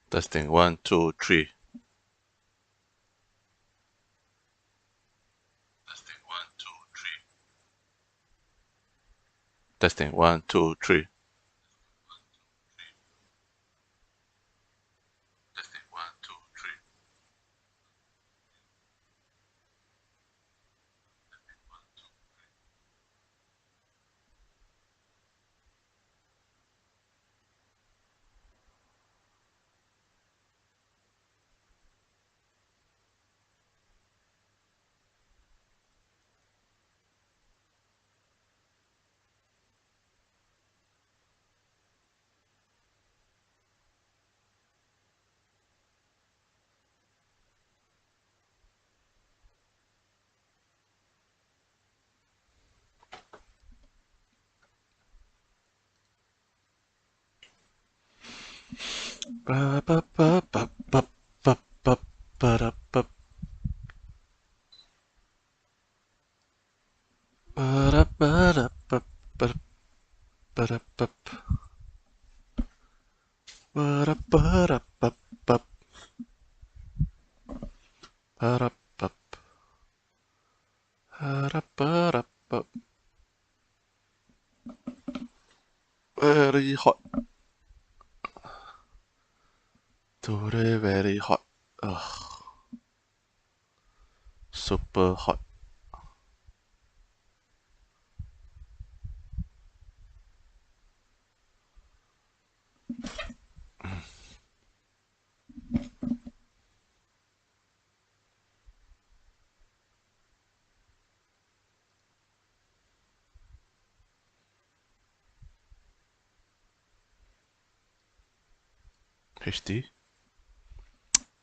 Testing 1, 2, 3. Testing 1, 2, 3. Testing 1, 2, 3. Testing 1, 2, 3. Ba ba ba ba ba ba ba ba da ba ba da ba da ba ba ba da ba ba da ba da ba ba ba da ba ba da ba da ba. Very hot. Today very hot. Ugh, super hot. HD?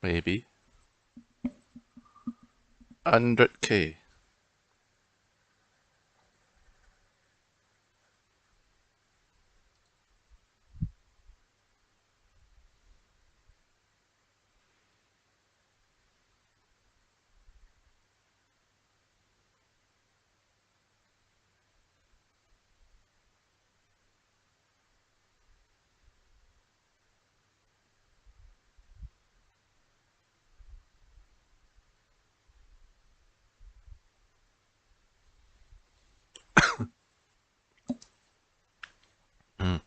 Maybe. 100k. Mm.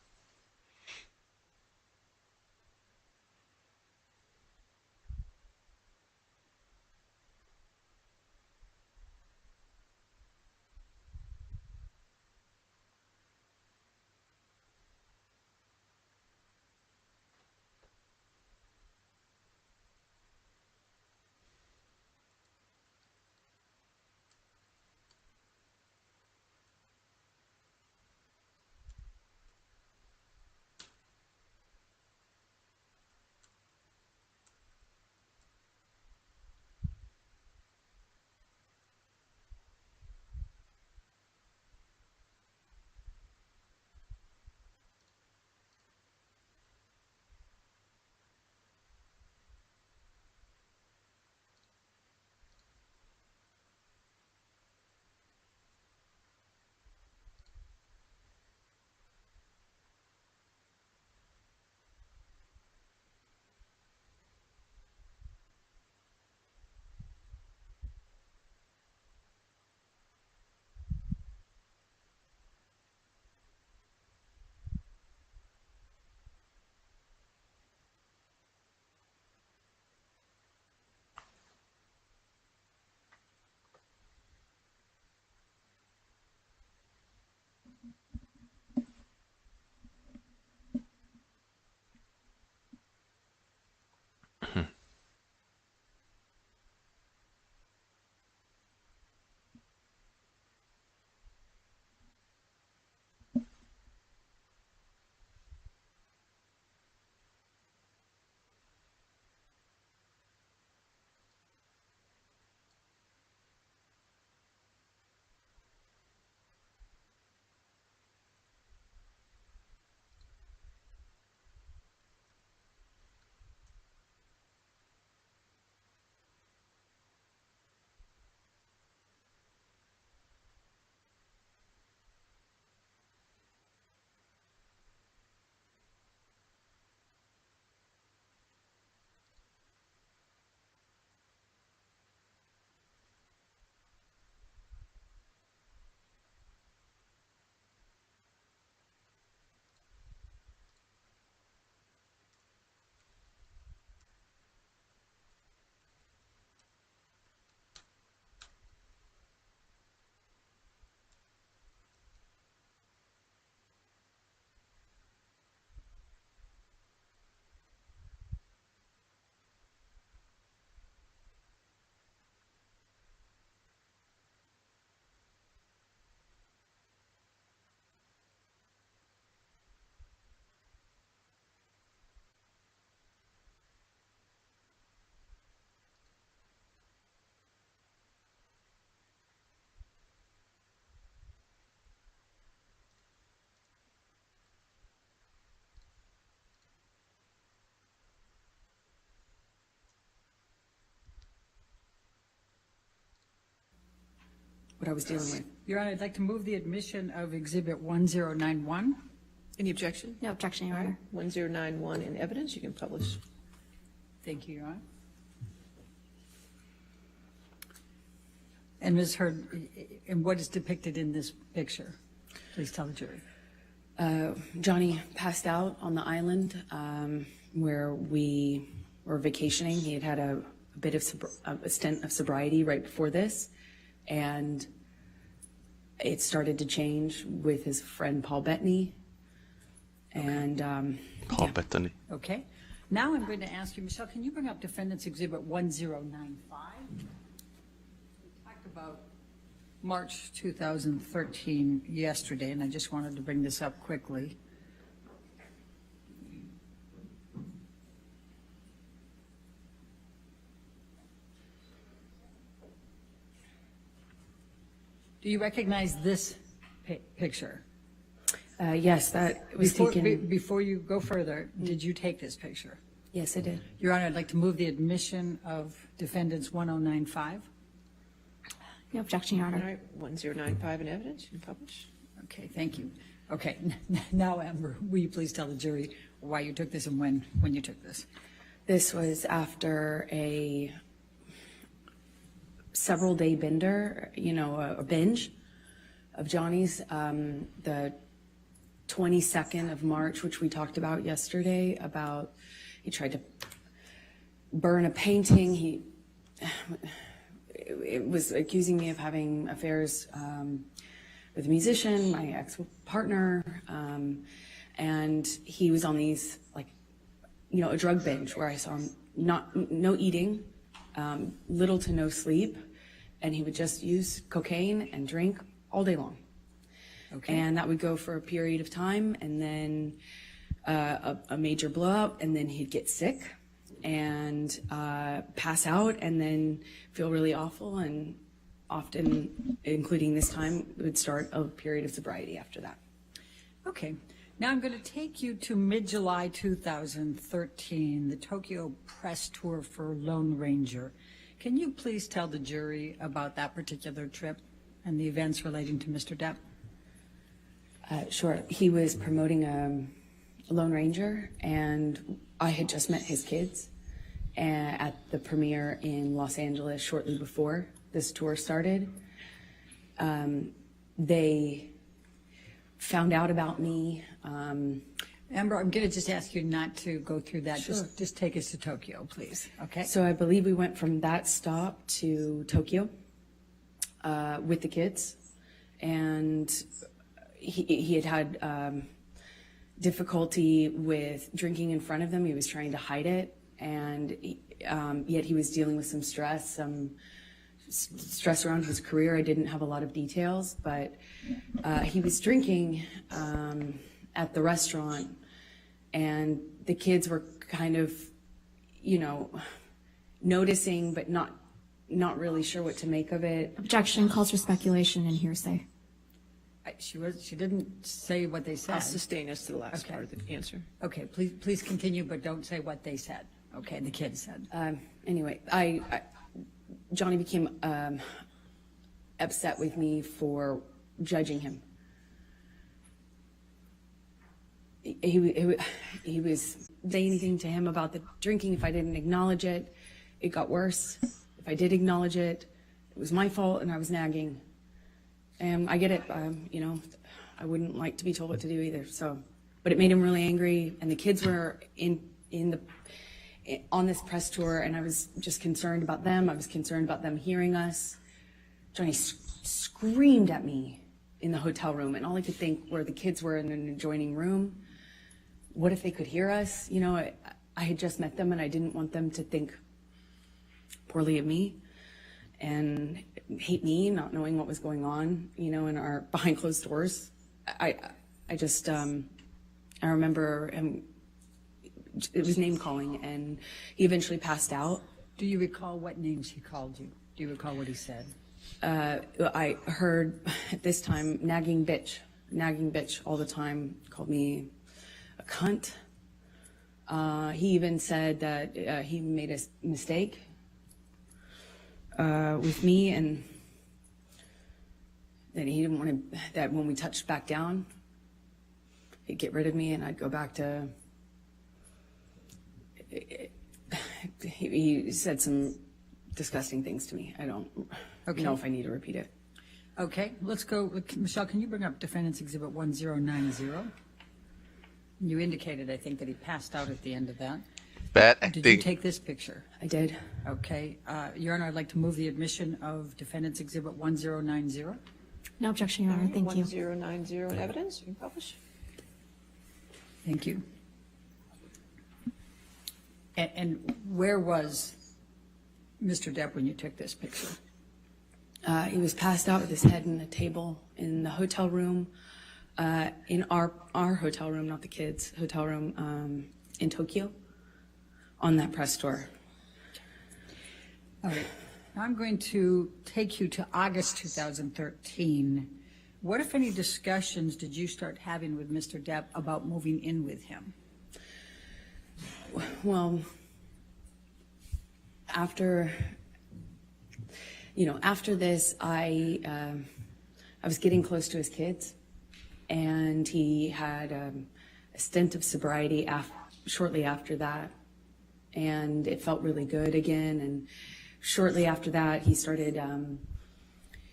what I was dealing with. Your Honor, I'd like to move the admission of Exhibit 1091. Any objection? No objection, Your Honor. 1091 in evidence, you can publish. Thank you, Your Honor. And Ms. Heard, and what is depicted in this picture? Please tell the jury. Johnny passed out on the island where we were vacationing. He had had a bit of a stint of sobriety right before this, and it started to change with his friend Paul Bettany. And Paul Bettany. Okay. Now I'm going to ask you, Michelle, can you bring up Defendant's Exhibit 1095? We talked about March 2013 yesterday, and I just wanted to bring this up quickly. Do you recognize this picture? yes, that was taken. Before you go further, did you take this picture? Yes, I did. Your Honor, I'd like to move the admission of Defendants 1095. No objection, Your All Honor. right, 1095 in evidence, you can publish. Okay, thank you. Okay, now, Amber, will you please tell the jury why you took this and when you took this? This was after a several-day bender, a binge of Johnny's. The 22nd of March, which we talked about yesterday, about he tried to burn a painting. It was accusing me of having affairs with a musician, my ex-partner, and he was on these, a drug binge where I saw him no eating, little to no sleep, and he would just use cocaine and drink all day long. Okay. And that would go for a period of time, and then a major blowout, and then he'd get sick and pass out, and then feel really awful, and often, including this time, would start a period of sobriety after that. Okay. Now I'm going to take you to mid-July 2013, the Tokyo press tour for Lone Ranger. Can you please tell the jury about that particular trip and the events relating to Mr. Depp? Sure. He was promoting a Lone Ranger, and I had just met his kids at the premiere in Los Angeles shortly before this tour started. They found out about me. Amber, I'm going to just ask you not to go through that. Sure. Just take us to Tokyo, please. Okay? So I believe we went from that stop to Tokyo with the kids, and he had difficulty with drinking in front of them. He was trying to hide it, and yet he was dealing with some stress around his career. I didn't have a lot of details, but he was drinking at the restaurant, and the kids were kind of, noticing, but not really sure what to make of it. Objection calls for speculation and hearsay. She didn't say what they said. I'll sustain us to the last Okay. part of the answer. Okay, please continue, but don't say what they said. Okay, the kids said. Anyway, Johnny became upset with me for judging him. He was saying anything to him about the drinking. If I didn't acknowledge it, it got worse. If I did acknowledge it, it was my fault, and I was nagging. And I get it. I wouldn't like to be told what to do either. So, but it made him really angry, and the kids were on this press tour, and I was just concerned about them. I was concerned about them hearing us. Johnny screamed at me in the hotel room, and all I could think were the kids were in an adjoining room. What if they could hear us? I had just met them, and I didn't want them to think poorly of me and hate me, not knowing what was going on, in our behind closed doors. I remember him. It was name calling, and he eventually passed out. Do you recall what names he called you? Do you recall what he said? I heard at this time nagging bitch all the time. Called me a cunt. He even said that he made a mistake with me, and that he didn't want to, that when we touched back down, he'd get rid of me and I'd go back to, he said some disgusting things to me. I don't know if I need to repeat it. Okay, let's go. Michelle, can you bring up Defendant's Exhibit 1090? You indicated, I think, that he passed out at the end of that. Bad Did you acting. take this picture? I did. Okay. Your Honor, I'd like to move the admission of Defendant's Exhibit 1090. No objection, Your Honor. Thank you. 1090 in evidence, you can publish. Thank you. And where was Mr. Depp when you took this picture? He was passed out with his head in a table in the hotel room, in our hotel room, not the kids' hotel room, in Tokyo, on that press tour. All right. Now I'm going to take you to August 2013. What, if any, discussions did you start having with Mr. Depp about moving in with him? Well, after this, I was getting close to his kids, and he had a stint of sobriety shortly after that, and it felt really good again. And shortly after that, he started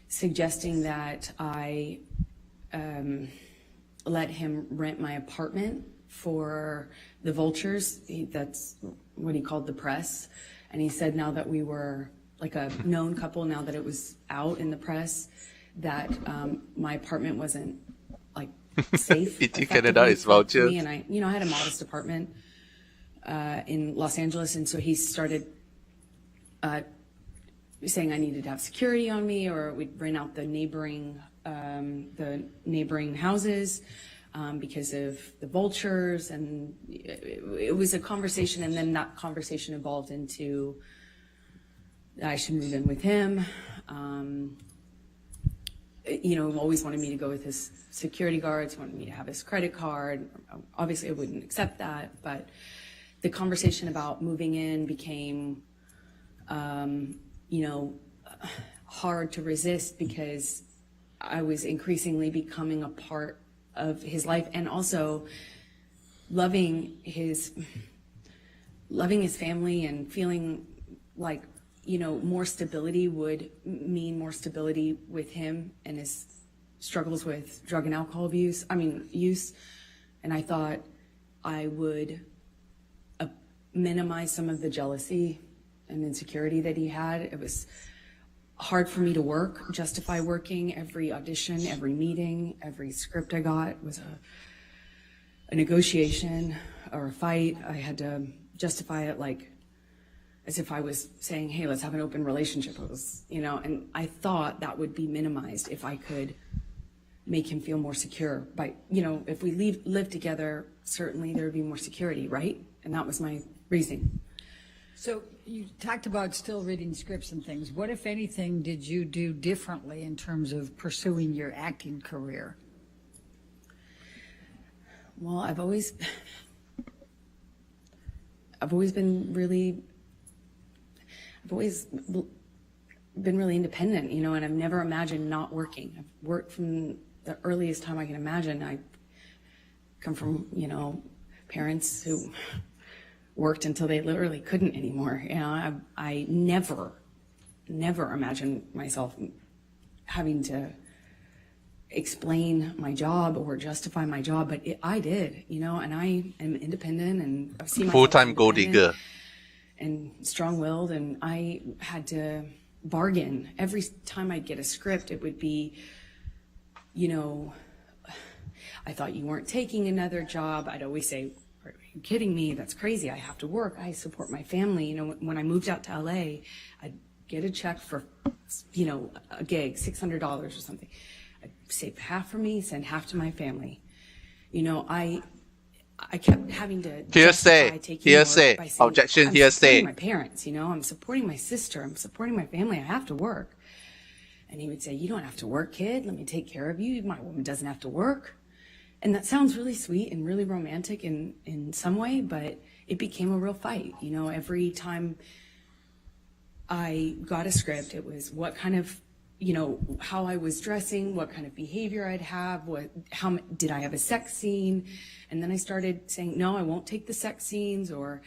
suggesting that I let him rent my apartment for the vultures. That's what he called the press. And he said now that we were like a known couple, now that it was out in the press, that my apartment wasn't like safe. Canada is vulture. And I had a modest apartment in Los Angeles, and so he started saying I needed to have security on me, or we'd rent out the neighboring houses because of the vultures, and it was a conversation, and then that conversation evolved into I should move in with him. Always wanted me to go with his security guards, wanted me to have his credit card. Obviously, I wouldn't accept that, but the conversation about moving in became, hard to resist because I was increasingly becoming a part of his life, and also loving his family and feeling like, more stability would mean more stability with him and his struggles with drug and alcohol use. And I thought I would minimize some of the jealousy and insecurity that he had. It was hard for me to justify working. Every audition, every meeting, every script I got was a negotiation or a fight. I had to justify it like as if I was saying, hey, let's have an open relationship. It was, and I thought that would be minimized if I could make him feel more secure. By, if we live together, certainly there would be more security, right? And that was my reasoning. So you talked about still reading scripts and things. What, if anything, did you do differently in terms of pursuing your acting career? Well, I've always been really independent, and I've never imagined not working. I've worked from the earliest time I can imagine. I come from, parents who worked until they literally couldn't anymore. I never imagined myself having to explain my job or justify my job, but I did, and I am independent, and I see myself Full-time gold independent digger. and strong-willed, and I had to bargain. Every time I'd get a script, it would be, I thought you weren't taking another job. I'd always say, are you kidding me? That's crazy. I have to work. I support my family. When I moved out to LA, I'd get a check for, a gig, $600 or something. I'd save half for me, send half to my family. I kept having to justify taking more by saying, objection, I'm hearsay. supporting my parents, I'm supporting my sister, I'm supporting my family, I have to work. And he would say, you don't have to work, kid, let me take care of you, my woman doesn't have to work. And that sounds really sweet and really romantic in some way, but it became a real fight. Every time I got a script, it was what kind of, how I was dressing, what kind of behavior I'd have, did I have a sex scene? And then I started saying, no, I won't take the sex scenes, or,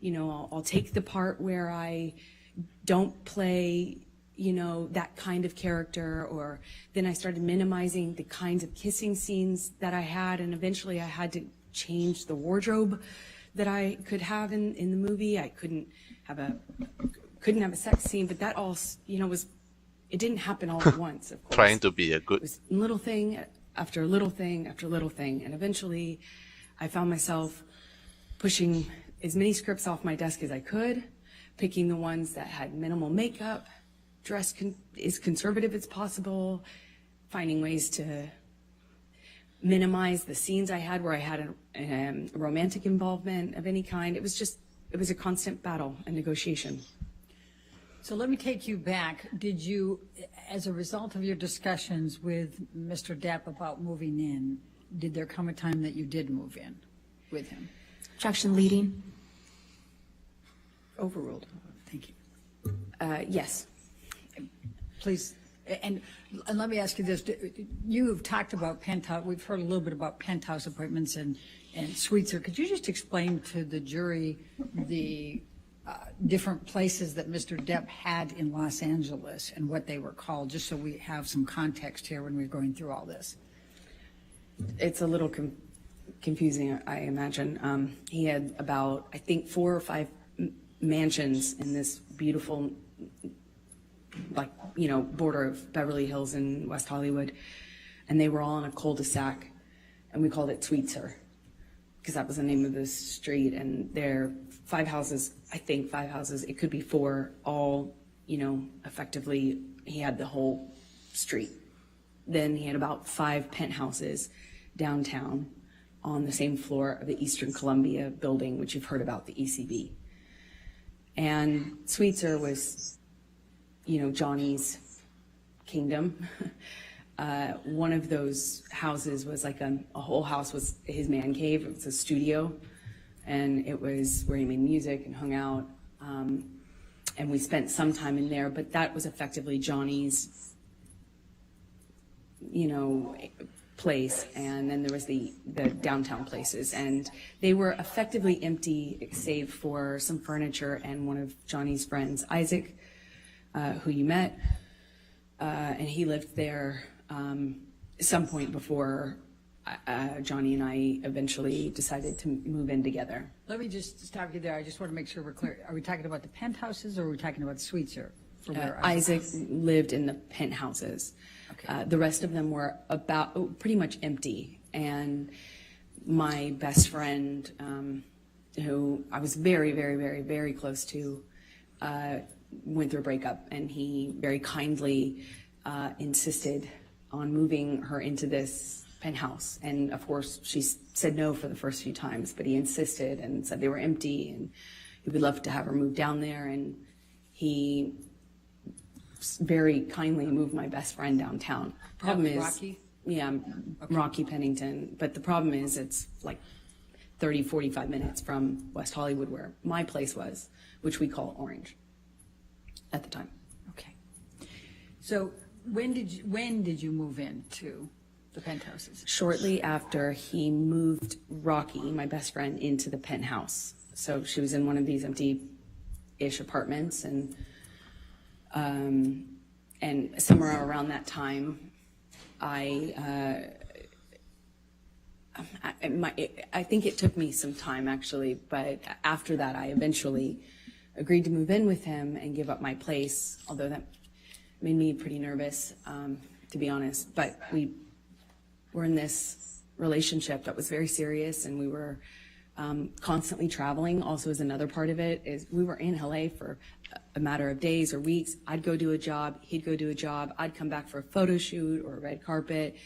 I'll take the part where I don't play, that kind of character. Or then I started minimizing the kinds of kissing scenes that I had. And eventually I had to change the wardrobe that I could have in the movie. I couldn't have a sex scene, but that all, it didn't happen all at once, of course. Trying to be a good... It was little thing after little thing after little thing. And eventually I found myself pushing as many scripts off my desk as I could, picking the ones that had minimal makeup, dressed as conservative as possible, finding ways to minimize the scenes I had where I had a romantic involvement of any kind. It was a constant battle and negotiation. So let me take you back. Did you, as a result of your discussions with Mr. Depp about moving in, did there come a time that you did move in with him? Objection leading. Overruled. Thank you. Yes. Please, and let me ask you this. You've talked about penthouse, we've heard a little bit about penthouse appointments and suites. Could you just explain to the jury the different places that Mr. Depp had in Los Angeles and what they were called, just so we have some context here when we're going through all this? It's a little confusing, I imagine. He had about, I think, 4 or 5 mansions in this beautiful, border of Beverly Hills and West Hollywood, and they were all on a cul-de-sac, and we called it Sweetser, because that was the name of the street. And there 5 houses, I think 5 houses, it could be 4, all, effectively, he had the whole street. Then he had about 5 penthouses downtown on the same floor of the Eastern Columbia building, which you've heard about, the ECB. And Sweetser was, Johnny's kingdom. One of those houses was like a whole house was his man cave. It was a studio, and it was where he made music and hung out. And we spent some time in there, but that was effectively Johnny's, place. And then there was the downtown places, and they were effectively empty save for some furniture and one of Johnny's friends, Isaac, who you met, and he lived there some point before Johnny and I eventually decided to move in together. Let me just stop you there. I just want to make sure we're clear. Are we talking about the penthouses, or are we talking about Sweetser? Isaac lived in the penthouses. Okay. The rest of them were pretty much empty. And my best friend, who I was very, very, very, very close to, went through a breakup, and he very kindly insisted on moving her into this penthouse. And of course, she said no for the first few times, but he insisted and said they were empty, and he would love to have her move down there. And he very kindly moved my best friend downtown. Problem is, Rocky? Yeah, okay. Rocky Pennington. But the problem is it's like 30, 45 minutes from West Hollywood, where my place was, which we call Orange at the time. Okay. So when did you move into the penthouses? Shortly after he moved Rocky, my best friend, into the penthouse. So she was in one of these empty-ish apartments, and somewhere around that time, I think it took me some time, actually, but after that, I eventually agreed to move in with him and give up my place, although that made me pretty nervous, to be honest. But we were in this relationship that was very serious, and we were constantly traveling. Also, as another part of it, is we were in LA for a matter of days or weeks. I'd go do a job, he'd go do a job, I'd come back for a photo shoot or a red carpet,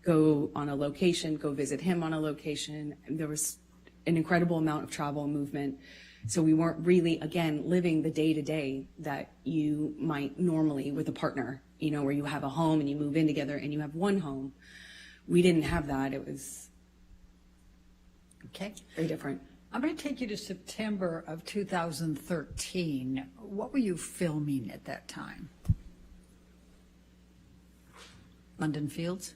go on a location, go visit him on a location. And there was an incredible amount of travel and movement. So we weren't really, again, living the day-to-day that you might normally with a partner, where you have a home and you move in together and you have one home. We didn't have that. It was okay, very different. I'm going to take you to September of 2013. What were you filming at that time? London Fields?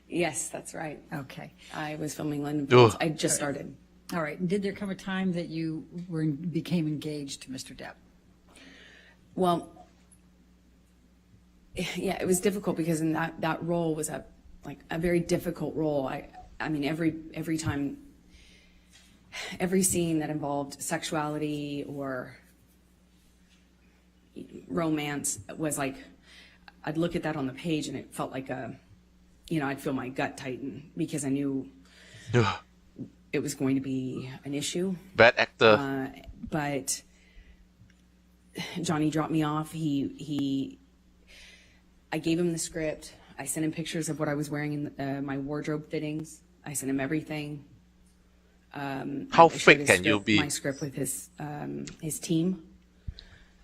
Yes, that's right. Okay. I was filming London Fields. Ugh. I just started. All right. And did there come a time that you became engaged to Mr. Depp? Well, yeah, it was difficult because in that role was a very difficult role. I mean, every time, every scene that involved sexuality or romance was like, I'd look at that on the page and it felt like I'd feel my gut tighten because I knew Ugh. it was going to be an issue. Bad actor. But Johnny dropped me off. I gave him the script. I sent him pictures of what I was wearing in my wardrobe fittings. I sent him everything. How I shared fake his can you script- be? My script with his team,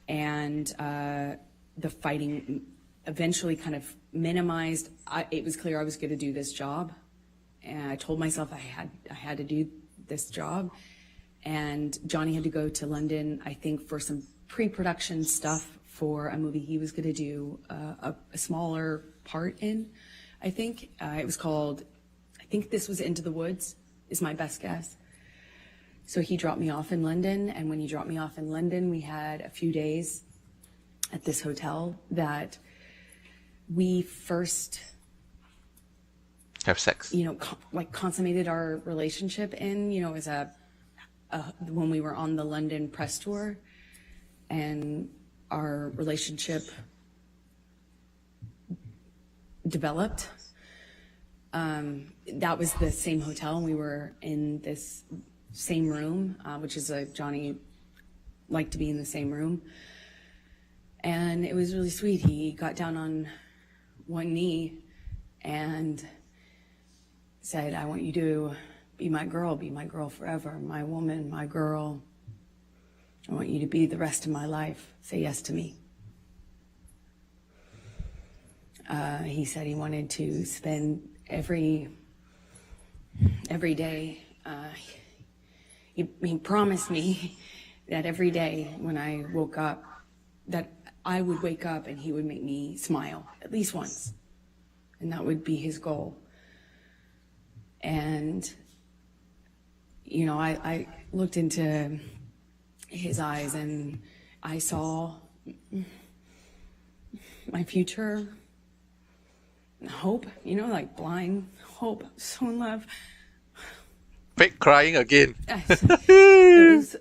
and the fighting eventually kind of minimized. It was clear I was going to do this job, and I told myself I had to do this job. And Johnny had to go to London, I think, for some pre-production stuff for a movie he was going to do a smaller part in. I think it was called. I think this was Into the Woods. Is my best guess. So he dropped me off in London, and when he dropped me off in London, we had a few days at this hotel that we first, Have sex. consummated our relationship in, as when we were on the London press tour, and our relationship developed. That was the same hotel, and we were in this same room, which is Johnny liked to be in the same room. And it was really sweet. He got down on one knee and said, I want you to be my girl forever, my woman, my girl. I want you to be the rest of my life. Say yes to me. He said he wanted to spend every day. He promised me that every day when I woke up, that I would wake up and he would make me smile at least once. And that would be his goal. And, I looked into his eyes and I saw my future, hope, like blind hope, so in love. Fake crying again. It was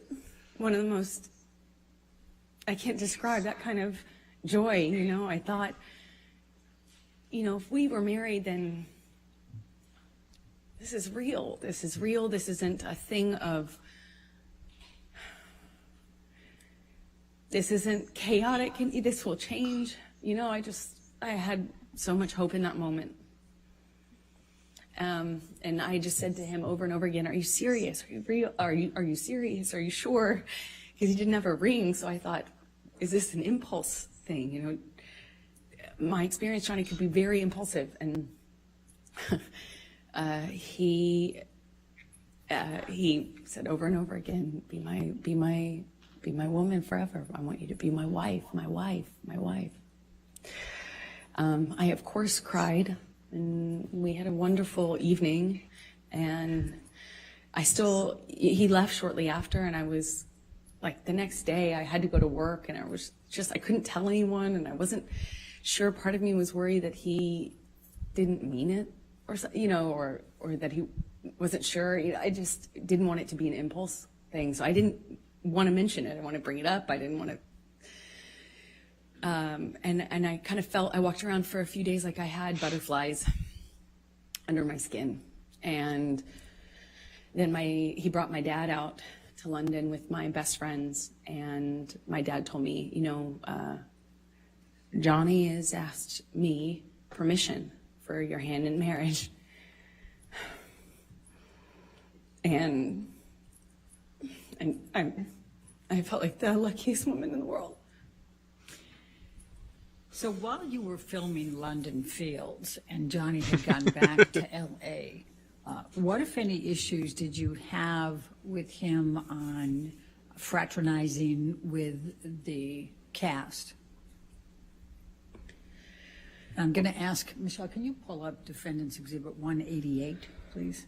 one of the most, I can't describe that kind of joy, I thought, if we were married, then this is real. This is real. This isn't a thing of, this isn't chaotic. This will change. I had so much hope in that moment. And I just said to him over and over again, are you serious? Are you real? Are you serious? Are you sure? Because he didn't have a ring. So I thought, is this an impulse thing? My experience, Johnny, could be very impulsive. And he said over and over again, be my woman forever. I want you to be my wife, my wife, my wife. I, of course, cried, and we had a wonderful evening, and he left shortly after, and I was, the next day, I had to go to work, and I couldn't tell anyone, and I wasn't sure. Part of me was worried that he didn't mean it, or that he wasn't sure. I just didn't want it to be an impulse thing, so I didn't want to mention it. I want to bring it up. I didn't want to. And I kind of I walked around for a few days like I had butterflies under my skin. And then he brought my dad out to London with my best friends. And my dad told me, Johnny has asked me permission for your hand in marriage. And I felt like the luckiest woman in the world. So while you were filming London Fields and Johnny had gone back to L.A., what, if any, issues did you have with him on fraternizing with the cast? I'm going to ask, Michelle, can you pull up Defendant's Exhibit 188, please?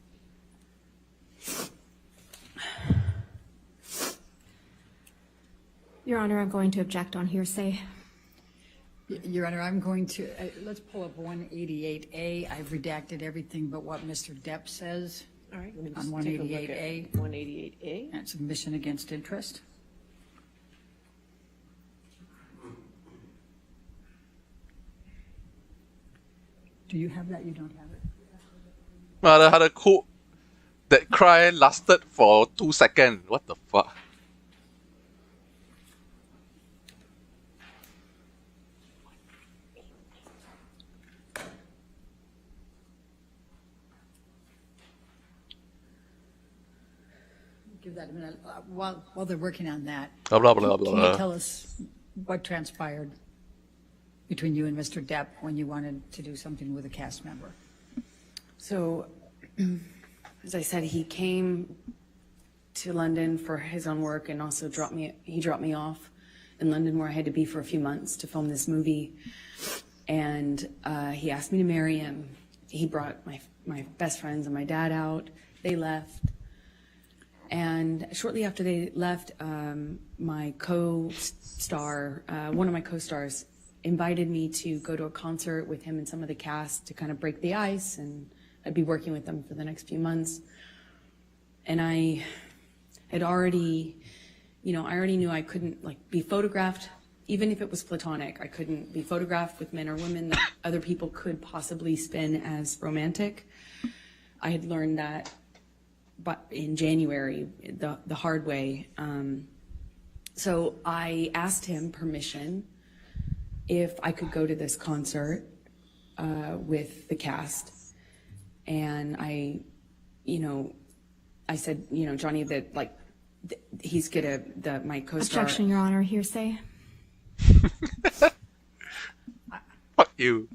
Your Honor, I'm going to object on hearsay. Your Honor, I'm going to, let's pull up 188A. I've redacted everything but what Mr. Depp says All right, let me on just take a look 188A. at 188A. And submission against interest. Do you have that? You don't have it? the cool. That cry lasted for 2 seconds. What the fuck? Give that a minute. While they're working on that, Blah, blah, blah, can you blah. tell us what transpired between you and Mr. Depp when you wanted to do something with a cast member? So, as I said, he came to London for his own work and also dropped me off in London, where I had to be for a few months to film this movie. And he asked me to marry him. He brought my best friends and my dad out. They left. And shortly after they left, my co-star, one of my co-stars, invited me to go to a concert with him and some of the cast to kind of break the ice, and I'd be working with them for the next few months. And I had already, I already knew I couldn't be photographed, even if it was platonic. I couldn't be photographed with men or women that other people could possibly spin as romantic. I had learned that but in January, the hard way. So I asked him permission if I could go to this concert with the cast. And I said, Johnny, that he's my co-star. Objection, Your Honor, hearsay. Fuck you.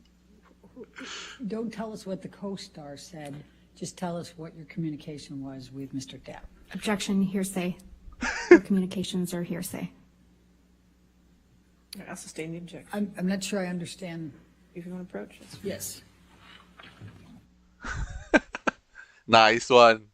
Don't tell us what the co-star said. Just tell us what your communication was with Mr. Depp. Objection, hearsay. Your communications are hearsay. I'll sustain the objection. I'm not sure I understand. If you want to approach this. Yes. Nice one.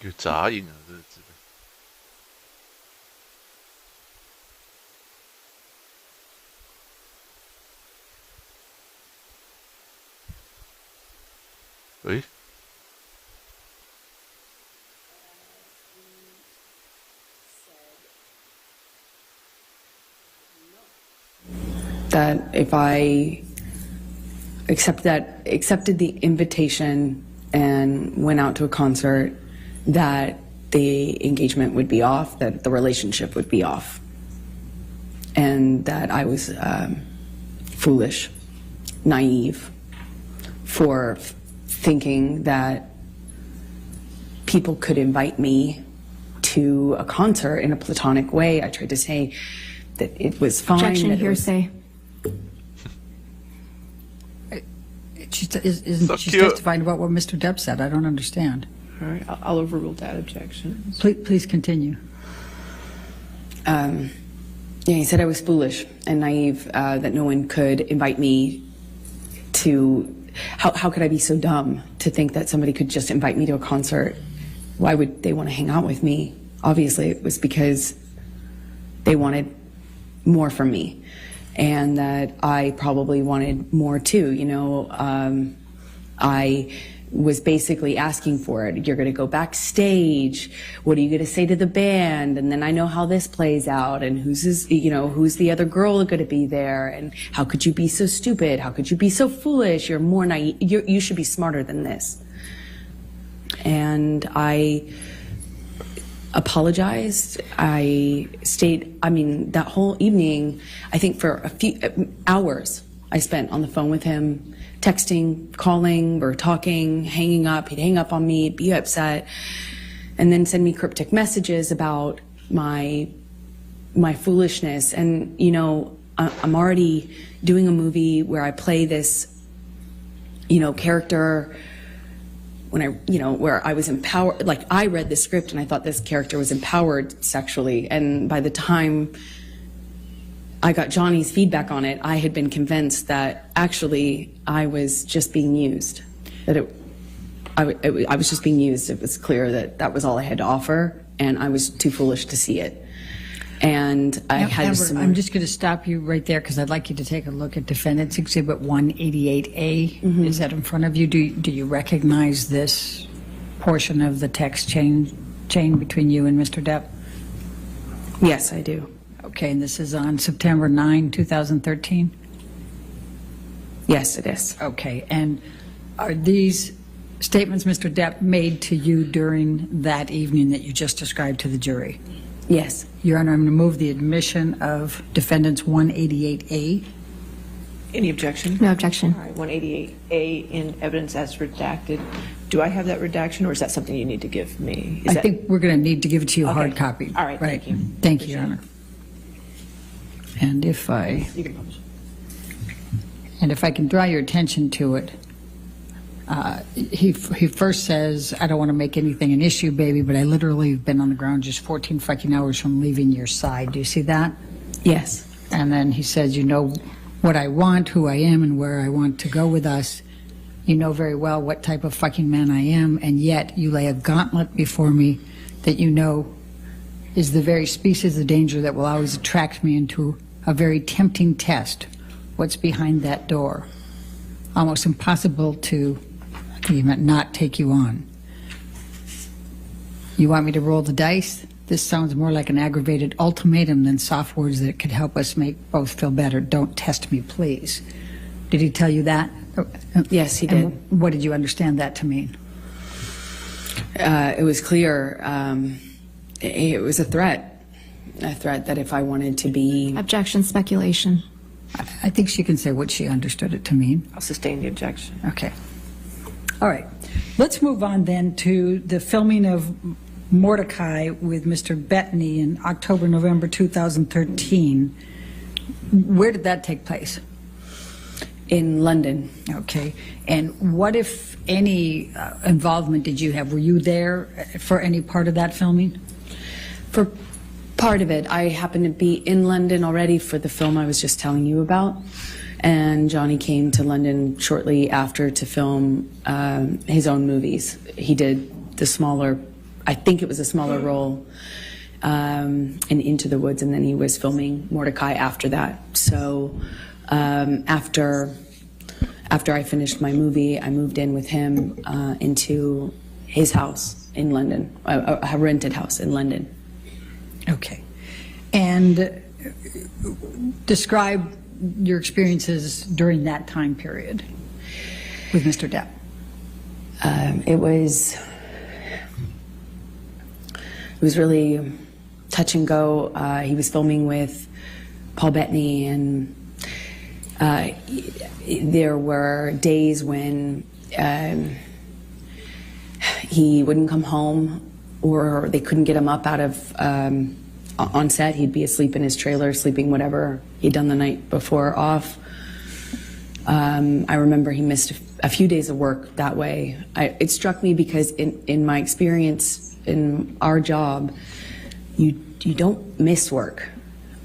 Kiểu trả gì nữa. Ấy. That if I accepted the invitation and went out to a concert, that the engagement would be off, that the relationship would be off, and that I was foolish, naive, for thinking that people could invite me to a concert in a platonic way. I tried to say that it was fine. Objection, that it was- hearsay. Isn't she cute. testifying about what Mr. Depp said? I don't understand. All right, I'll overrule that objection. Please continue. Yeah, he said I was foolish and naive, that no one could invite me to. How could I be so dumb to think that somebody could just invite me to a concert why would they want to hang out with me? Obviously, it was because they wanted more from me, and that I probably wanted more too. You know, I was basically asking for it. You're going to go backstage. What are you going to say to the band? And then I know how this plays out, and who's the other girl going to be there? And how could you be so stupid? How could you be so foolish? You're more naive. You should be smarter than this. And I apologized. I stayed, that whole evening, I think for a few hours I spent on the phone with him, texting, calling, or talking, hanging up. He'd hang up on me, be upset, and then send me cryptic messages about my foolishness. And, you know, I'm already doing a movie where I play this, you know, character where I was empowered. Like, I read the script and I thought this character was empowered sexually. And by the time I got Johnny's feedback on it, I had been convinced that actually I was just being used. That I was just being used. It was clear that that was all I had to offer, and I was too foolish to see it. And I had Amber, I'm just going to stop you right there because I'd like you to take a look at Defendant's Exhibit 188A. Mm-hmm. Is that in front of you? Do you recognize this portion of the text chain between you and Mr. Depp? Yes, I do. Okay, and this is on September 9, 2013? Yes, it is. Okay, and are these statements Mr. Depp made to you during that evening that you just described to the jury? Yes. Your Honor, I'm going to move the admission of Defendant's 188A. Any objection? No objection. All right, 188A in evidence as redacted. Do I have that redaction, or is that something you need to give me? I think we're going to need to give it to you Okay. hard copy. All right, thank you. Thank you, Your Honor. And if I can draw your attention to it, he first says, I don't want to make anything an issue, baby, but I literally have been on the ground just 14 fucking hours from leaving your side. Do you see that? Yes. And then he says, you know what I want, who I am, and where I want to go with us. You know very well what type of fucking man I am, and yet you lay a gauntlet before me that you know is the very species of danger that will always attract me into a very tempting test. What's behind that door? Almost impossible to not take you on. You want me to roll the dice? This sounds more like an aggravated ultimatum than soft words that could help us make both feel better. Don't test me, please. Did he tell you that? Yes, he did. And what did you understand that to mean? It was clear. It was a threat that if I wanted to be... Objection, speculation. I think she can say what she understood it to mean. I'll sustain the objection. Okay. All right. Let's move on then to the filming of Mordecai with Mr. Bettany in October, November 2013. Where did that take place? In London. Okay. And what, if any, involvement did you have? Were you there for any part of that filming? For part of it, I happened to be in London already for the film I was just telling you about. And Johnny came to London shortly after to film his own movies. He did the smaller, I think it was a smaller role in Into the Woods, and then he was filming Mordecai after that. So after I finished my movie, I moved in with him into his house in London, a rented house in London. Okay. And describe your experiences during that time period with Mr. Depp. It was really touch and go. He was filming with Paul Bettany, and there were days when he wouldn't come home, or they couldn't get him up out of on set. He'd be asleep in his trailer, sleeping whatever he'd done the night before off. I remember he missed a few days of work that way. It struck me because in my experience in our job, you don't miss work.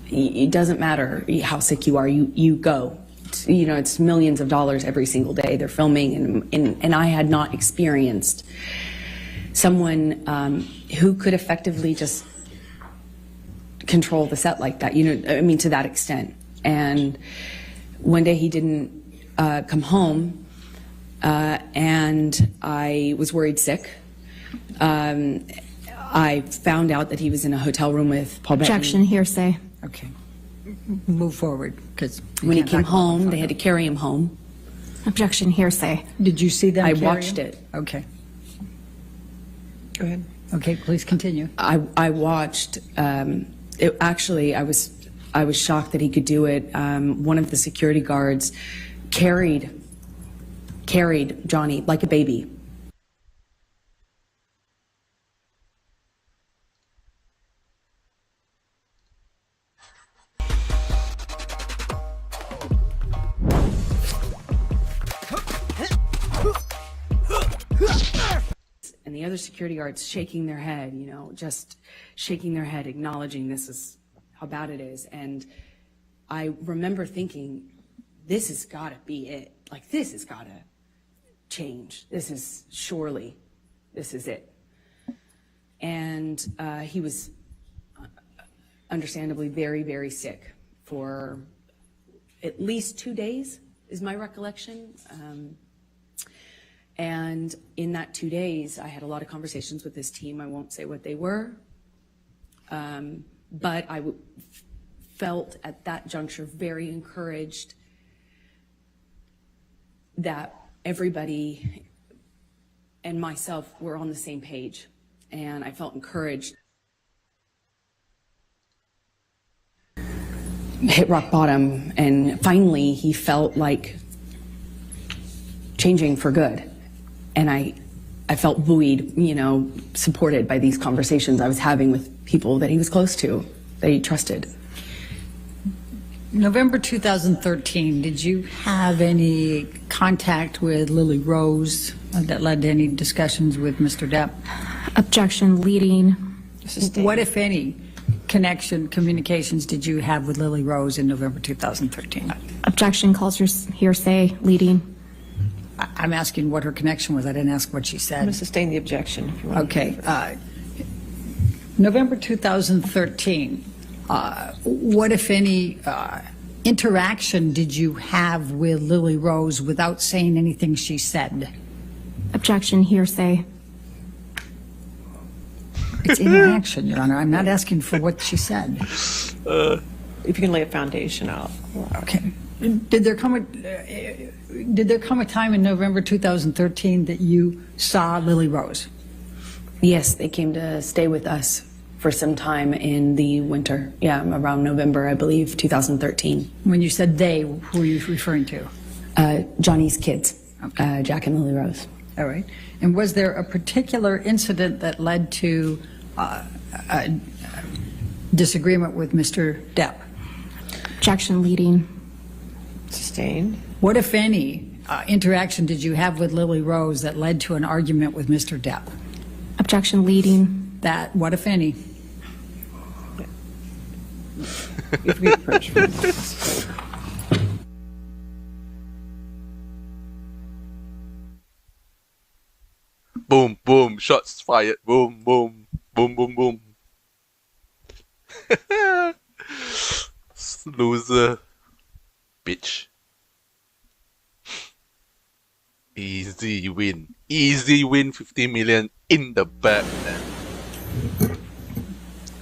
It doesn't matter how sick you are, you go. It's millions of dollars every single day they're filming, and I had not experienced someone who could effectively just control the set like that, I mean, to that extent. And one day he didn't come home, and I was worried sick. I found out that he was in a hotel room with Paul Bettany. Objection, hearsay. Okay. Move forward, because When he came home, they had to carry him home. Objection, hearsay. Did you see them? I carry watched him? it. Okay. Go ahead. Okay, please continue. I watched. Actually, I was shocked that he could do it. One of the security guards carried Johnny like a baby. And the other security guards shaking their head, just shaking their head, acknowledging this is how bad it is. And I remember thinking, this has got to be it. Like, this has got to change. This is it. And he was understandably very, very sick for at least 2 days, is my recollection. And in that 2 days, I had a lot of conversations with his team. I won't say what they were, but I felt at that juncture very encouraged that everybody and myself were on the same page, and I felt encouraged. Hit rock bottom, and finally he felt like changing for good. And I felt buoyed, supported by these conversations I was having with people that he was close to, that he trusted. November 2013, did you have any contact with Lily Rose that led to any discussions with Mr. Depp? Objection, leading. What, if any, communications did you have with Lily Rose in November 2013? Objection, calls hearsay, leading. I'm asking what her connection was. I didn't ask what she I'm said. going to sustain the objection if you want. Okay. November 2013, what, if any, interaction did you have with Lily Rose without saying anything she said? Objection, hearsay. It's interaction, Your Honor. I'm not asking for what she said. If you can lay a foundation out. Okay. Did there come a time in November 2013 that you saw Lily Rose? Yes, they came to stay with us for some time in the winter. Yeah, around November, I believe, 2013. When you said they, who are you referring to? Johnny's kids, Jack and Lily Rose. All right. And was there a particular incident that led to a disagreement with Mr. Depp? Objection, leading. Sustained. What, if any, interaction did you have with Lily Rose that led to an argument with Mr. Depp? Objection, leading. That, what, if any? You can be approached from Boom, boom, shots fired. Boom, boom, boom, boom, boom. Loser. Bitch. Easy win. Easy win, 50 million in the bag.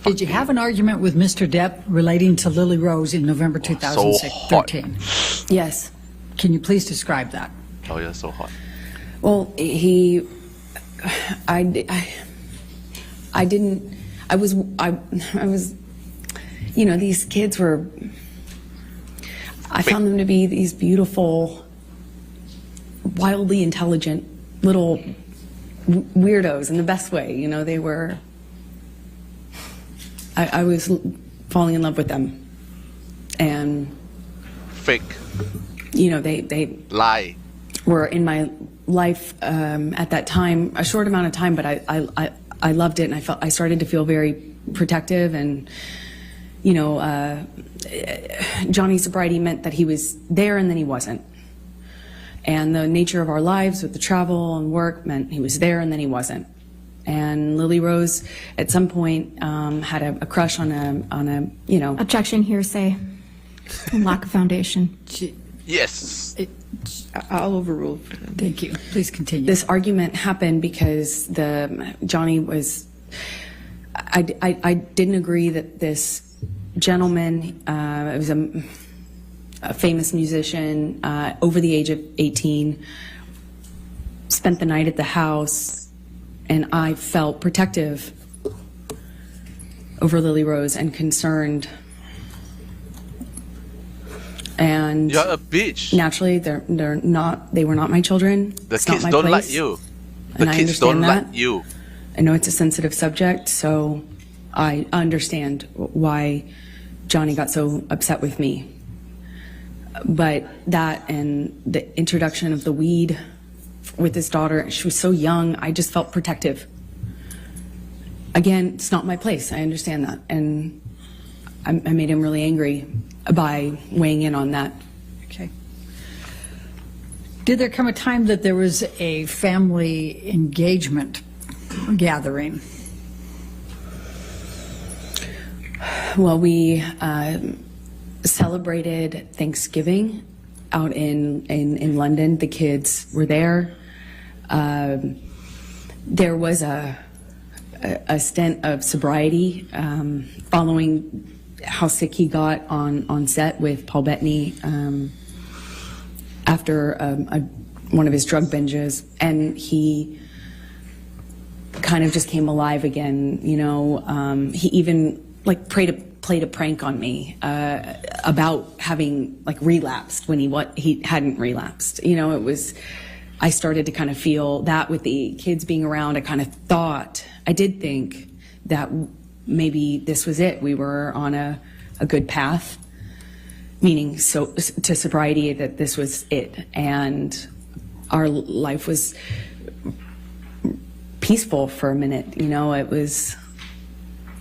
Did you have an argument with Mr. Depp relating to Lily Rose in November So 2013? Yes. Can you please describe that? Oh, you're so hot. Well, I was, these kids were, I found them to be these beautiful, wildly intelligent little weirdos in the best way. They were, I was falling in love with them. And, Fake. they Lie. were in my life at that time, a short amount of time, but I loved it, and I started to feel very protective, and Johnny's sobriety meant that he was there and then he wasn't, and the nature of our lives with the travel and work meant he was there and then he wasn't, And Lily Rose, at some point, had a crush on a Objection, hearsay, and lack of foundation. Yes. I'll overrule. Thank you. Please continue. This argument happened because Johnny was. I didn't agree that this gentleman, it was a famous musician, over the age of 18, spent the night at the house, and I felt protective over Lily Rose and concerned. And You're a bitch. naturally, they were not my children. The It's not kids my don't like place. you. The And I kids don't understand like that. you. I know it's a sensitive subject, so I understand why Johnny got so upset with me. But that and the introduction of the weed with his daughter, she was so young, I just felt protective. Again, it's not my place. I understand that. And I made him really angry by weighing in on that. Okay. Did there come a time that there was a family engagement gathering? Well, we celebrated Thanksgiving out in London. The kids were there. There was a stint of sobriety following how sick he got on set with Paul Bettany after one of his drug binges, and he kind of just came alive again. He even played a prank on me about having relapsed when he hadn't relapsed. It was. I started to kind of feel that with the kids being around. I did think that maybe this was it. We were on a good path, meaning to sobriety, that this was it. And our life was peaceful for a minute.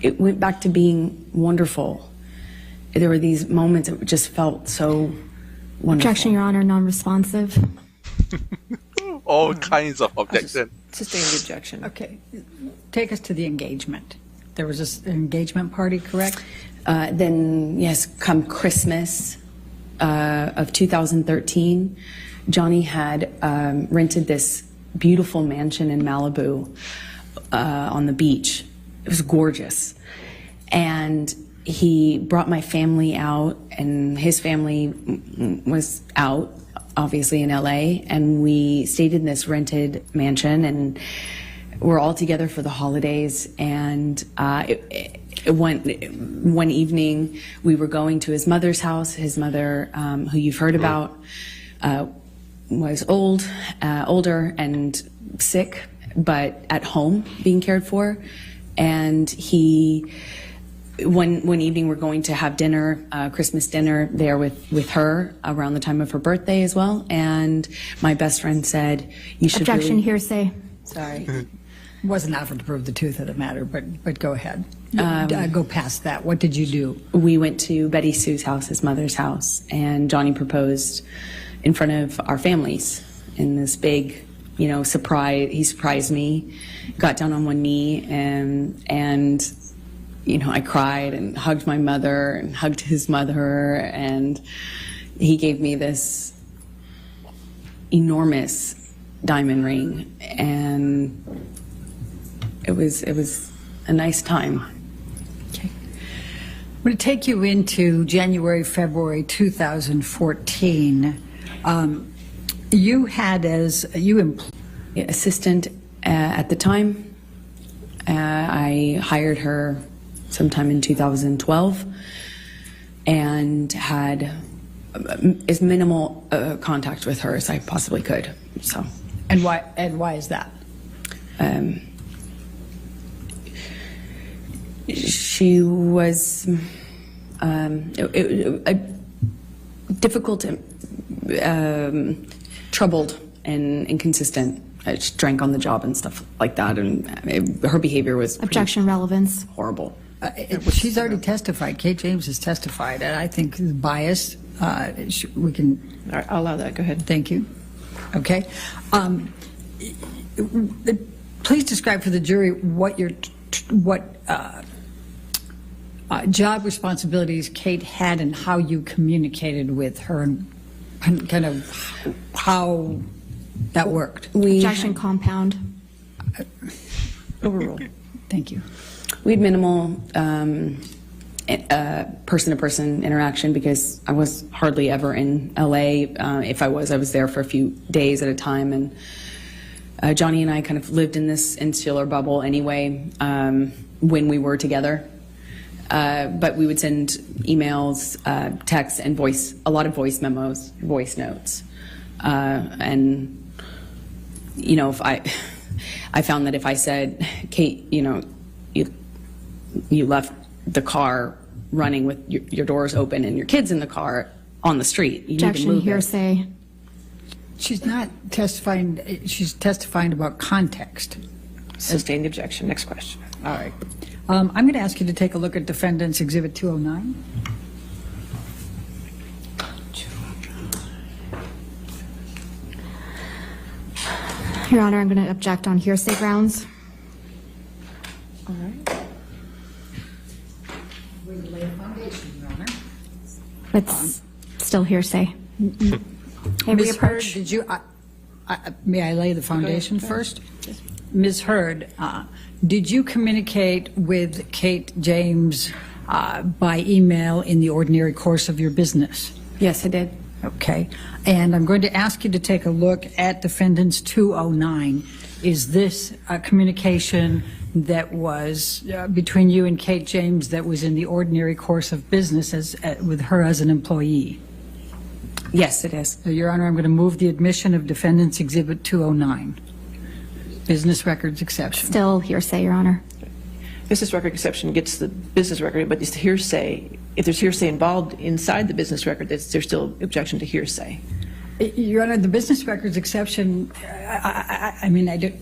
It went back to being wonderful. There were these moments that just felt so wonderful. Objection, Your Honor, non-responsive. All kinds of objection. Sustained objection. Okay. Take us to the engagement. There was an engagement party, correct? Then, yes, come Christmas of 2013, Johnny had rented this beautiful mansion in Malibu on the beach. It was gorgeous. And he brought my family out, and his family was out, obviously in LA, and we stayed in this rented mansion, and we're all together for the holidays. And one evening we were going to his mother's house. His mother, who you've heard about, was older and sick, but at home being cared for. And one evening we're going to have dinner, Christmas dinner there with her around the time of her birthday as well. And my best friend said, "You should." Objection, really... hearsay. Sorry. Wasn't offered to prove the truth of the matter, but go ahead. Go past that. What did you do? We went to Betty Sue's house, his mother's house, and Johnny proposed in front of our families in this big, surprise. He surprised me, got down on one knee, and I cried and hugged my mother and hugged his mother, and he gave me this enormous diamond ring, and it was a nice time. Okay. I'm going to take you into January, February 2014. You had assistant at the time. I hired her sometime in 2012 and had as minimal contact with her as I possibly could. So. And why is that? She was difficult, troubled, and inconsistent. She drank on the job and stuff like that, and her behavior was Objection, relevance. horrible. She's already testified. Kate James has testified, and I think bias. We can. All right, I'll allow that. Go ahead. Thank you. Okay. please describe for the jury what job responsibilities Kate had and how you communicated with her and kind of how that worked. Objection compound. Overruled. Thank you. We had minimal person-to-person interaction because I was hardly ever in LA. If I was there for a few days at a time. And Johnny and I kind of lived in this insular bubble anyway when we were together. But we would send emails, texts, and a lot of voice memos, voice notes. And, you know, if I found that if I said, Kate, you know, you left the car running with your doors open and your kids in the car on the street. You need to Objection move it. hearsay. She's not testifying. She's testifying about context. Sustain the objection. Next question. All right. I'm going to ask you to take a look at Defendant's Exhibit 209. Your Honor, I'm going to object on hearsay grounds. All right. We lay a foundation, Your Honor. It's still hearsay. Hey, Ms. Heard, reapproach. did you, may I lay the foundation first? Ms. Heard, did you communicate with Kate James by email in the ordinary course of your business? Yes, I did. Okay. And I'm going to ask you to take a look at Defendant's 209. Is this a communication that was between you and Kate James that was in the ordinary course of business with her as an employee? Yes, it is. Your Honor, I'm going to move the admission of Defendant's Exhibit 209. Business records exception. Still hearsay, Your Honor. Business record exception gets the business record, but it's hearsay. If there's hearsay involved inside the business record, there's still objection to hearsay. Your Honor, the business records exception, I mean, I don't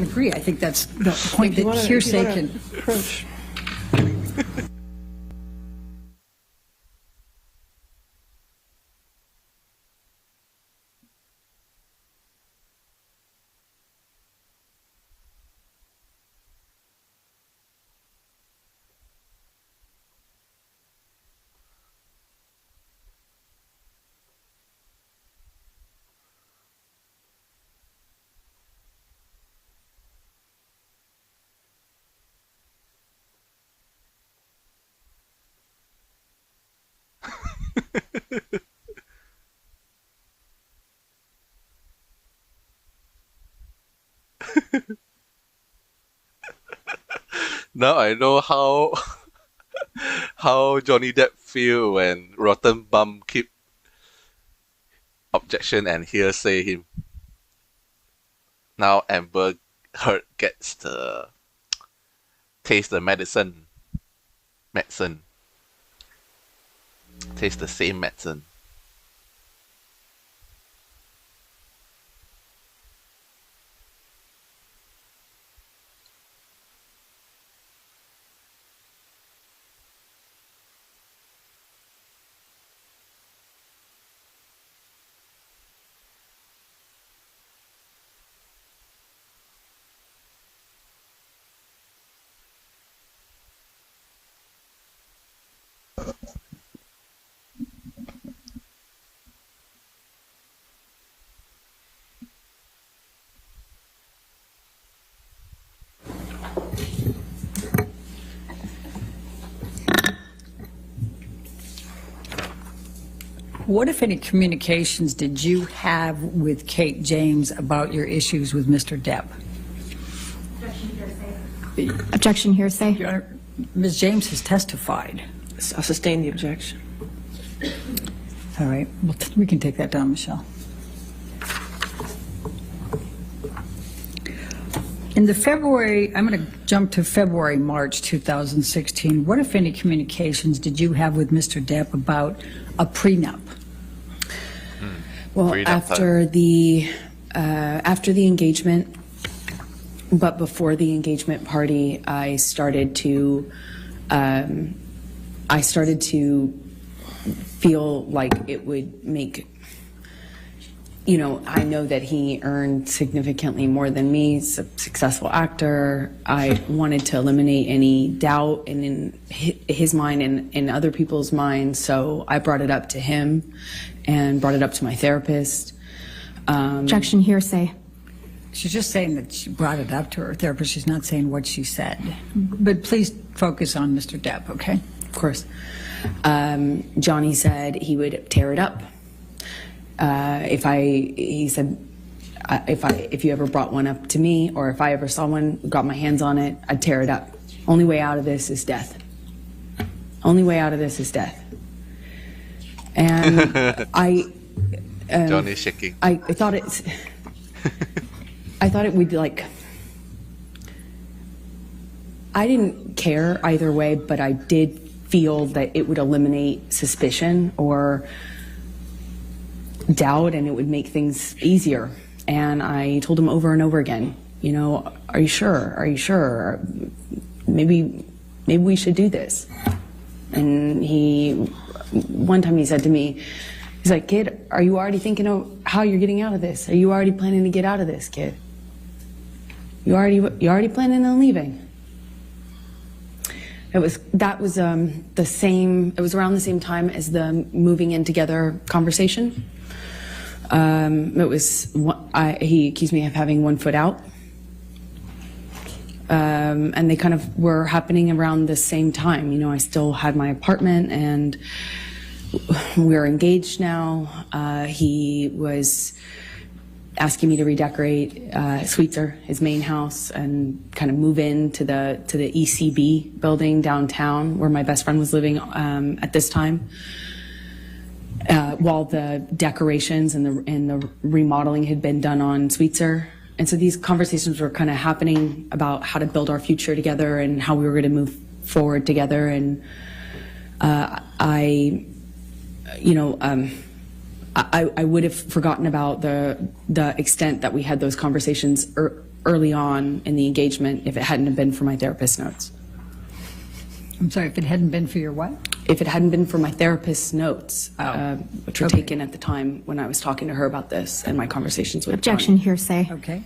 agree. I think that's the point that hearsay can. Approach. Now I know how how Johnny Depp feel when Rotten Bum keep objection and hearsay him. Now Amber Heard gets to taste the medicine. Taste the same medicine. What, if any, communications did you have with Kate James about your issues with Mr. Depp? Objection hearsay. Your Honor, Ms. James has testified. I'll sustain the objection. All right, well, we can take that down, Michelle. In the February, I'm going to jump to February, March 2016. What, if any, communications did you have with Mr. Depp about a prenup? Well, after the engagement, but before the engagement party, I started to feel like it would make you know, I know that he earned significantly more than me. He's a successful actor. I wanted to eliminate any doubt in his mind and in other people's minds, so I brought it up to him and brought it up to my therapist. Objection, hearsay. She's just saying that she brought it up to her therapist. She's not saying what she said. But please focus on Mr. Depp, okay? Of course. Johnny said he would tear it up. He said, if you ever brought one up to me, or if I ever saw one, got my hands on it, I'd tear it up. Only way out of this is death. Only way out of this is death. And Johnny's shaking. I thought it's. I thought it would like. I didn't care either way, but I did feel that it would eliminate suspicion or doubt, and it would make things easier. And I told him over and over again, you know, are you sure? Are you sure? Maybe we should do this. And one time he said to me, he's like, kid, are you already thinking of how you're getting out of this? Are you already planning to get out of this, kid? You already planning on leaving? It was around the same time as the moving in together conversation. He accused me of having 1 foot out. And they kind of were happening around the same time. You know, I still had my apartment and we're engaged now. He was asking me to redecorate Sweetser, his main house, and kind of move into the ECB building downtown where my best friend was living at this time. While the decorations and the remodeling had been done on Sweetser. And so these conversations were kind of happening about how to build our future together and how we were going to move forward together. And I would have forgotten about the extent that we had those conversations early on in the engagement if it hadn't been for my therapist's notes. I'm sorry, if it hadn't been for your what? If it hadn't been for my therapist's notes, which were Okay. taken at the time when I was talking to her about this and my conversations with Objection, Johnny. hearsay. Okay.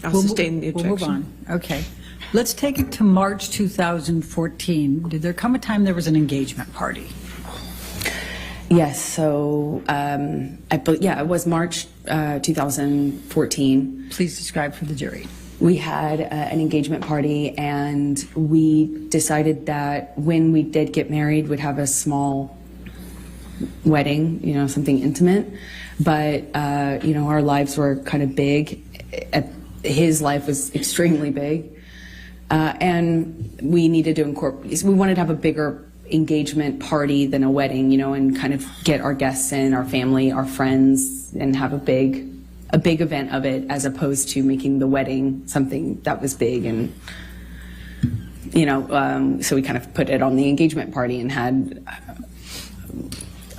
I'll sustain the objection. We'll move on. Okay. Let's take it to March 2014. Did there come a time there was an engagement party? Yes, so it was March 2014. Please describe for the jury. We had an engagement party, and we decided that when we did get married, we'd have a small wedding, you know, something intimate. But, you know, our lives were kind of big. His life was extremely big. And we needed to incorporate, we wanted to have a bigger engagement party than a wedding, you know, and kind of get our guests in, our family, our friends, and have a big event of it, as opposed to making the wedding something that was big. And, you know, so we kind of put it on the engagement party and had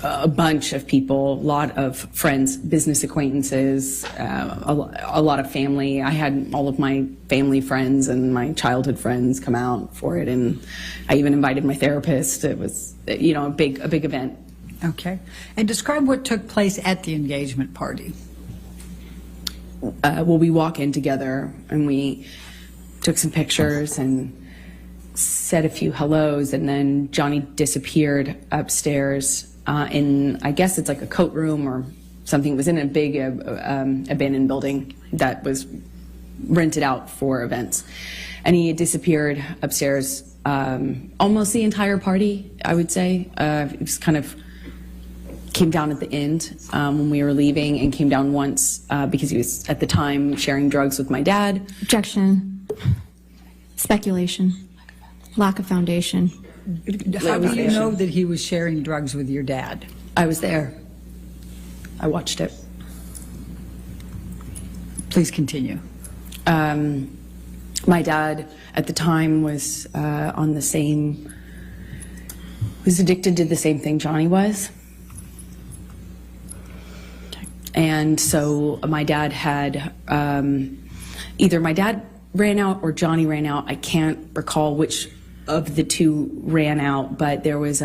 a bunch of people, a lot of friends, business acquaintances, a lot of family. I had all of my family friends and my childhood friends come out for it, and I even invited my therapist. It was, you know, a big event. Okay. And describe what took place at the engagement party. Well, we walk in together and we took some pictures and said a few hellos, and then Johnny disappeared upstairs in, I guess it's like a coat room or something. It was in a big abandoned building that was rented out for events. And he had disappeared upstairs almost the entire party, I would say. It was kind of came down at the end when we were leaving, and came down once because he was at the time sharing drugs with my dad. Objection. Speculation. Lack of foundation. How do you know that he was sharing drugs with your dad? I was there. I watched it. Please continue. My dad at the time was was addicted to the same thing Johnny was. And so my dad had, either my dad ran out or Johnny ran out. I can't recall which of the two ran out, but there was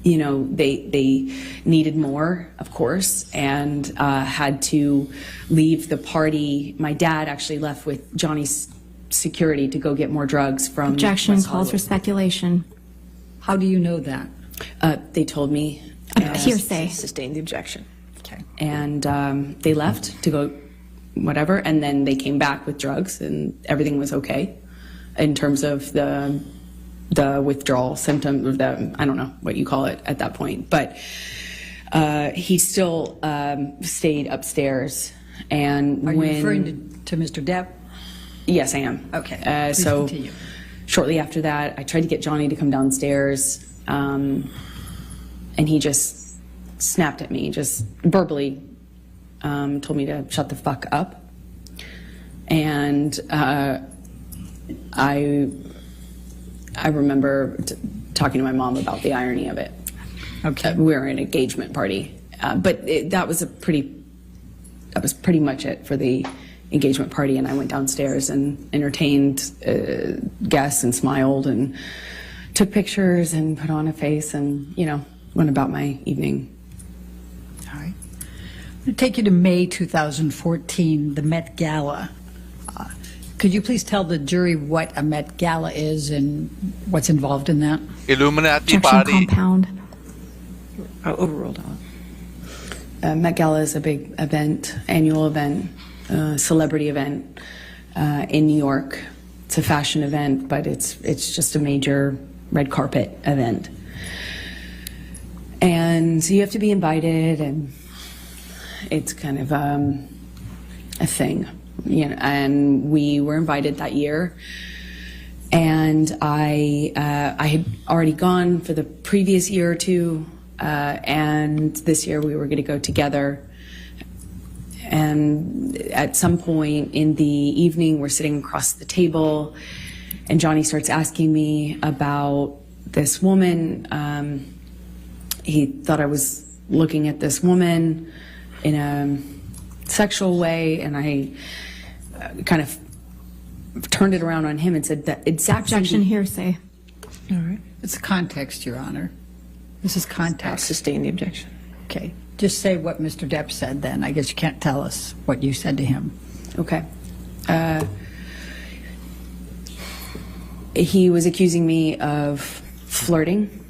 you know, they needed more, of course, and had to leave the party. My dad actually left with Johnny's security to go get more drugs from Objection West calls for Hollywood. speculation. How do you know that? They told me. Hearsay. Sustain the objection. Okay. And they left to go whatever, and then they came back with drugs, and everything was okay in terms of the withdrawal symptom, or the, I don't know what you call it at that point, but he still stayed upstairs. And Are you when referring to Mr. Depp? yes, I am. Okay. Please So continue. shortly after that, I tried to get Johnny to come downstairs, and he just snapped at me, just verbally told me to shut the fuck up. And I remember talking to my mom about the irony of it. Okay. We were at an engagement party, but that was pretty much it for the engagement party. And I went downstairs and entertained guests and smiled and took pictures and put on a face and, you know, went about my evening. All right. I'm going to take you to May 2014, the Met Gala. Could you please tell the jury what a Met Gala is and what's involved in that? Illuminati Objection party. compound. Oh, overruled. Met Gala is a big event, annual event, celebrity event in New York. It's a fashion event, but it's just a major red carpet event. And so you have to be invited, and it's kind of a thing, you know. And we were invited that year, and I had already gone for the previous year or two, and this year we were going to go together. And at some point in the evening, we're sitting across the table, and Johnny starts asking me about this woman. He thought I was looking at this woman in a sexual way, and I kind of turned it around on him and said that exact same Objection hearsay. All right. It's context, Your Honor. This is I'll context. sustain the objection. Okay. Just say what Mr. Depp said then. I guess you can't tell us what you said to him. Okay. He was accusing me of flirting,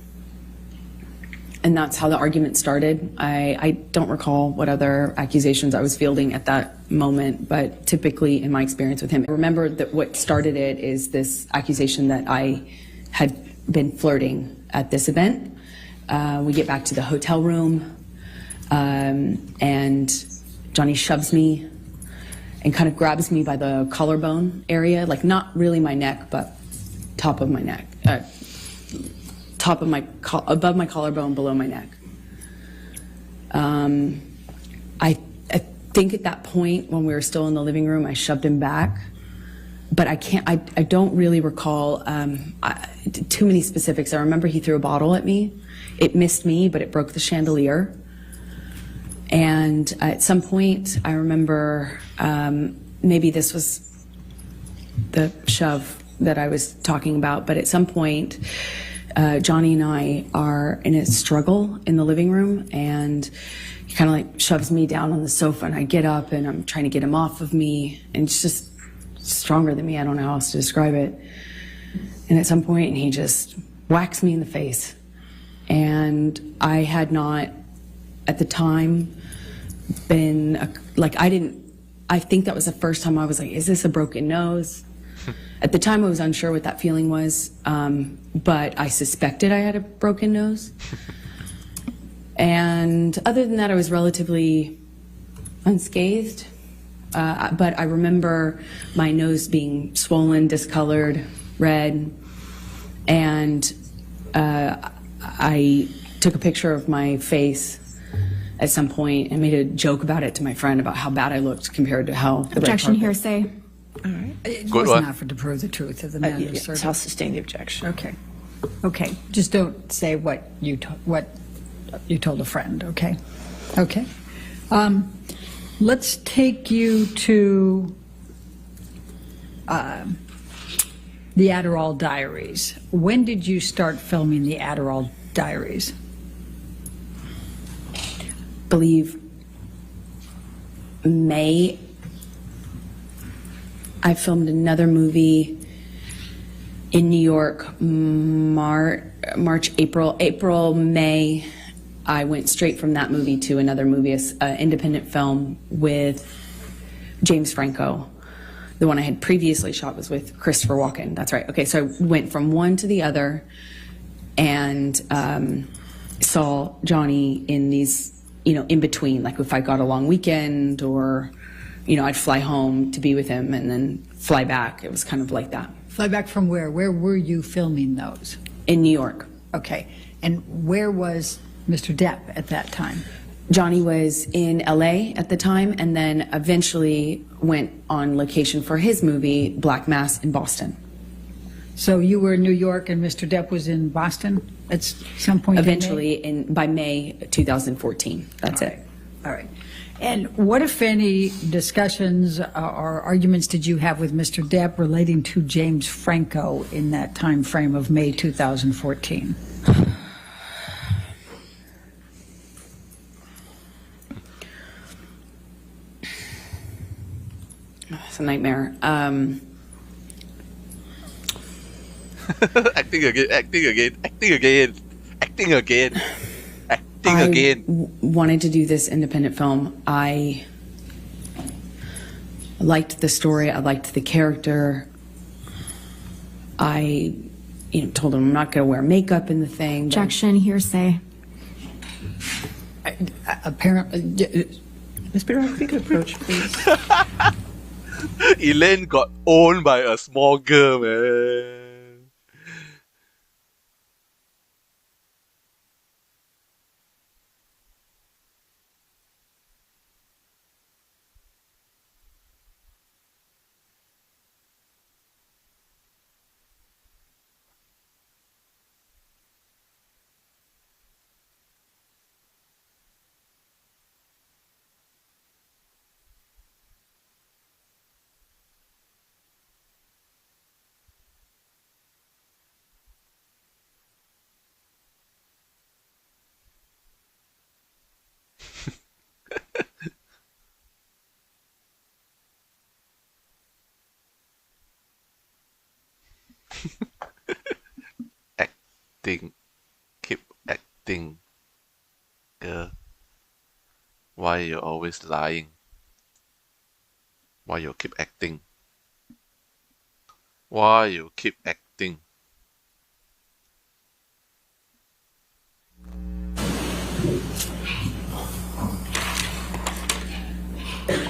and that's how the argument started. I don't recall what other accusations I was fielding at that moment, but typically in my experience with him, I remember that what started it is this accusation that I had been flirting at this event. We get back to the hotel room, and Johnny shoves me and kind of grabs me by the collarbone area, like not really my neck, but top of my neck, above my collarbone, below my neck. I think at that point, when we were still in the living room, I shoved him back, but I don't really recall too many specifics. I remember he threw a bottle at me. It missed me, but it broke the chandelier. And at some point, I remember maybe this was the shove that I was talking about, but at some point, Johnny and I are in a struggle in the living room, and he kind of like shoves me down on the sofa, and I get up and I'm trying to get him off of me, and it's just stronger than me. I don't know how else to describe it. And at some point, he just whacks me in the face. And I had not, at the time, been, I think that was the first time I was like, is this a broken nose? At the time, I was unsure what that feeling was, but I suspected I had a broken nose. And other than that, I was relatively unscathed. But I remember my nose being swollen, discolored, red, and I took a picture of my face at some point and made a joke about it to my friend about how bad I looked compared to how the red Objection carpet. hearsay. It Good was one. not for to prove the truth of the matter, Yes, sir. I'll sustain the objection. Okay. Okay. Just don't say what you told a friend, okay? Okay. Let's take you to the Adderall Diaries. When did you start filming the Adderall Diaries? believe May, I filmed another movie in New York, March, April, May. I went straight from that movie to another movie, an independent film with James Franco. The one I had previously shot was with Christopher Walken. That's right. Okay, so I went from one to the other and saw Johnny in these, in between, like if I got a long weekend or, I'd fly home to be with him and then fly back. It was kind of like that. Fly back from where? Where were you filming those? In New York. Okay. And where was Mr. Depp at that time? Johnny was in LA at the time and then eventually went on location for his movie, Black Mass, in Boston. So you were in New York and Mr. Depp was in Boston at some point? Eventually, by May 2014. That's it. All right. And what, if any, discussions or arguments did you have with Mr. Depp relating to James Franco in that time frame of May 2014? It's a nightmare. Acting again. Wanted to do this independent film. I liked the story. I liked the character. I, told him I'm not going to wear makeup in the thing. Objection, hearsay. Apparently, Ms. Birak, if you could approach, please. Elaine got owned by a small girl, man. Acting. Keep acting. Girl. Why you always lying? Why you keep acting? Why you keep acting?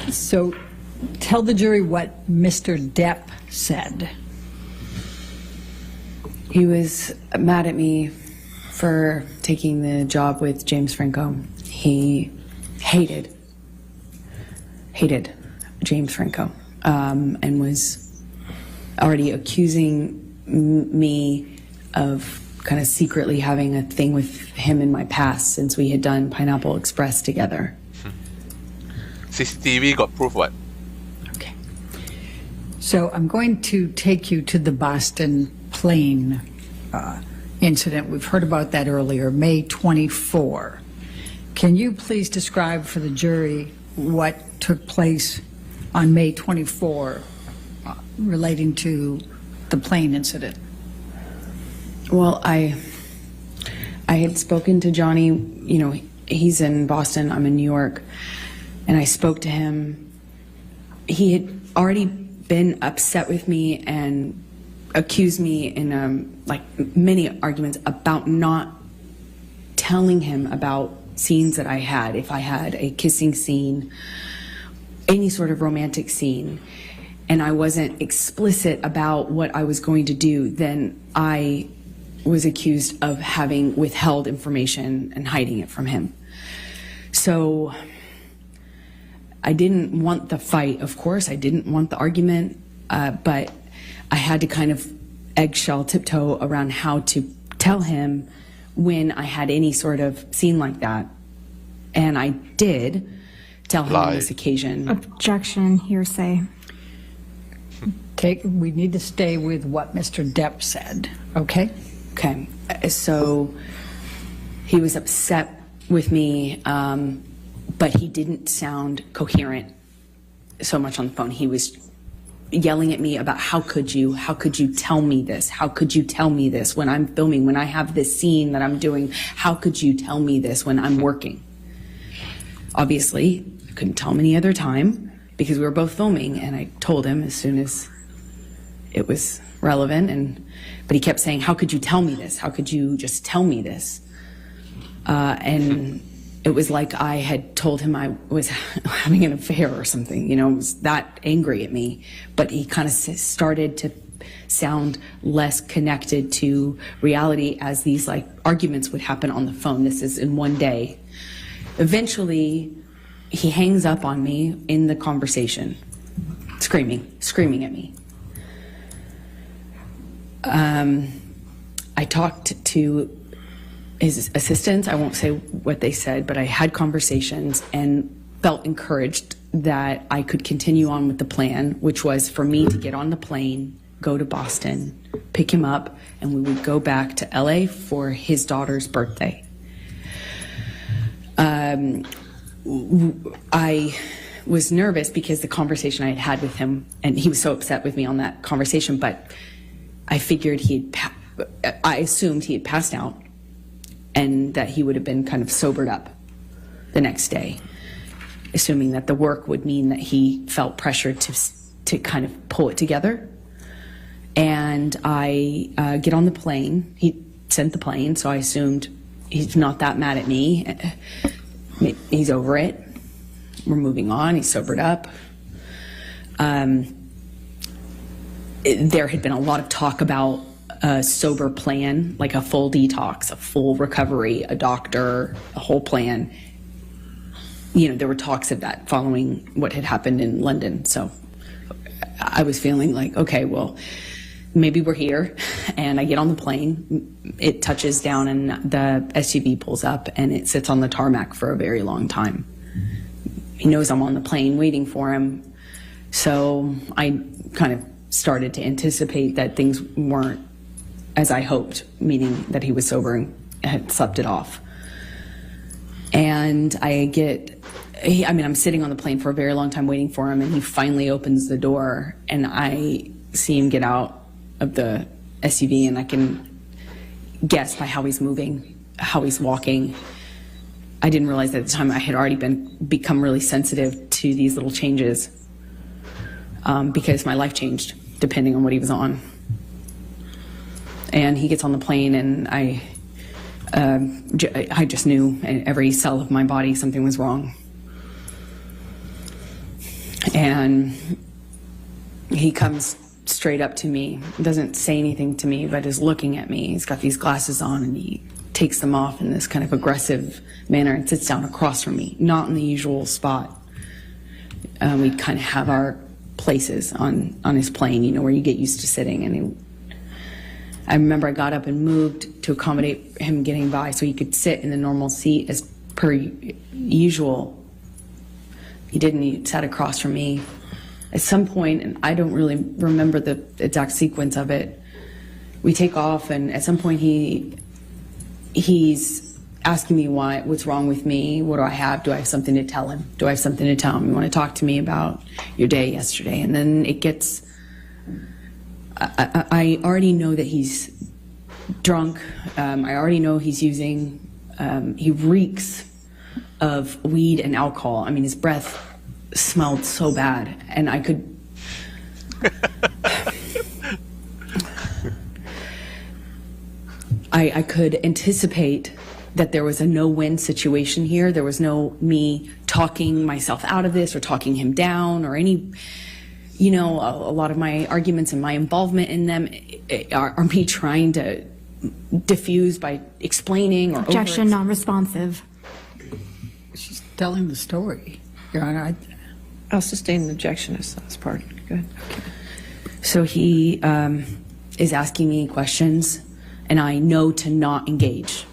so tell the jury what Mr. Depp said. He was mad at me for taking the job with James Franco. He hated James Franco, and was already accusing me of kind of secretly having a thing with him in my past since we had done Pineapple Express together. CCTV got proof what? Okay. So I'm going to take you to the Boston plane incident. We've heard about that earlier, May 24. Can you please describe for the jury what took place on May 24 relating to the plane incident? Well, I had spoken to Johnny, he's in Boston, I'm in New York, and I spoke to him. He had already been upset with me and accused me in many arguments about not telling him about scenes that I had. If I had a kissing scene, any sort of romantic scene, and I wasn't explicit about what I was going to do, then I was accused of having withheld information and hiding it from him. So I didn't want the fight, of course. I didn't want the argument, but I had to kind of eggshell tiptoe around how to tell him when I had any sort of scene like that. And I did tell him on this occasion. Objection, hearsay. We need to stay with what Mr. Depp said, okay? Okay, so he was upset with me but he didn't sound coherent so much on the phone. He was yelling at me about how could you tell me this? How could you tell me this when I'm filming, when I have this scene that I'm doing? How could you tell me this when I'm working? Obviously, I couldn't tell him any other time because we were both filming, and I told him as soon as it was relevant, but he kept saying, how could you tell me this? How could you just tell me this? And it was like I had told him I was having an affair or something, it was that angry at me. But he kind of started to sound less connected to reality as these like arguments would happen on the phone. This is in one day. Eventually, he hangs up on me in the conversation, screaming at me. I talked to his assistants. I won't say what they said, but I had conversations and felt encouraged that I could continue on with the plan, which was for me to get on the plane, go to Boston, pick him up, and we would go back to LA for his daughter's birthday. I was nervous because the conversation I had had with him, and he was so upset with me on that conversation, but I figured I assumed he had passed out and that he would have been kind of sobered up the next day, assuming that the work would mean that he felt pressured to kind of pull it together. And I get on the plane. He sent the plane, so I assumed he's not that mad at me. He's over it. We're moving on. He's sobered up. There had been a lot of talk about a sober plan, like a full detox, a full recovery, a doctor, a whole plan. There were talks of that following what had happened in London. So I was feeling like, okay, well, maybe we're here. And I get on the plane, it touches down and the SUV pulls up and it sits on the tarmac for a very long time. He knows I'm on the plane waiting for him. So I kind of started to anticipate that things weren't as I hoped, meaning that he was sober and had slept it off. And I'm sitting on the plane for a very long time waiting for him, and he finally opens the door, and I see him get out of the SUV, and I can guess by how he's moving, how he's walking. I didn't realize at the time I had already become really sensitive to these little changes because my life changed depending on what he was on. And he gets on the plane, and I just knew in every cell of my body something was wrong. And he comes straight up to me, doesn't say anything to me, but is looking at me. He's got these glasses on, and he takes them off in this kind of aggressive manner and sits down across from me, not in the usual spot. We kind of have our places on his plane, where you get used to sitting. And I remember I got up and moved to accommodate him getting by so he could sit in the normal seat as per usual. He didn't. He sat across from me. At some point, and I don't really remember the exact sequence of it, we take off, and at some point he's asking me what's wrong with me. What do I have? Do I have something to tell him? Do I have something to tell him? You want to talk to me about your day yesterday? And then it gets, I already know that he's drunk. I already know he's using, he reeks of weed and alcohol. I mean, his breath smelled so bad, and I could, I could anticipate that there was a no-win situation here. There was no me talking myself out of this or talking him down or any, a lot of my arguments and my involvement in them are me trying to diffuse by explaining or Objection, non-responsive. She's telling the story, Your Honor. I'll sustain an objection as that's part. Go ahead. Okay. So he is asking me questions, and I know to not engage.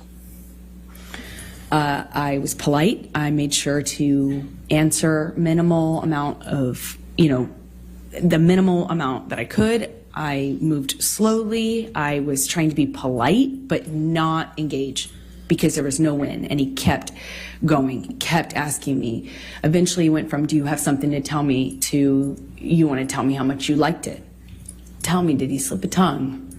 I was polite. I made sure to answer minimal amount of, the minimal amount that I could. I moved slowly. I was trying to be polite, but not engage. because there was no win. And he kept going, kept asking me. Eventually he went from, do you have something to tell me, to, you want to tell me how much you liked it? Tell me, did he slip a tongue?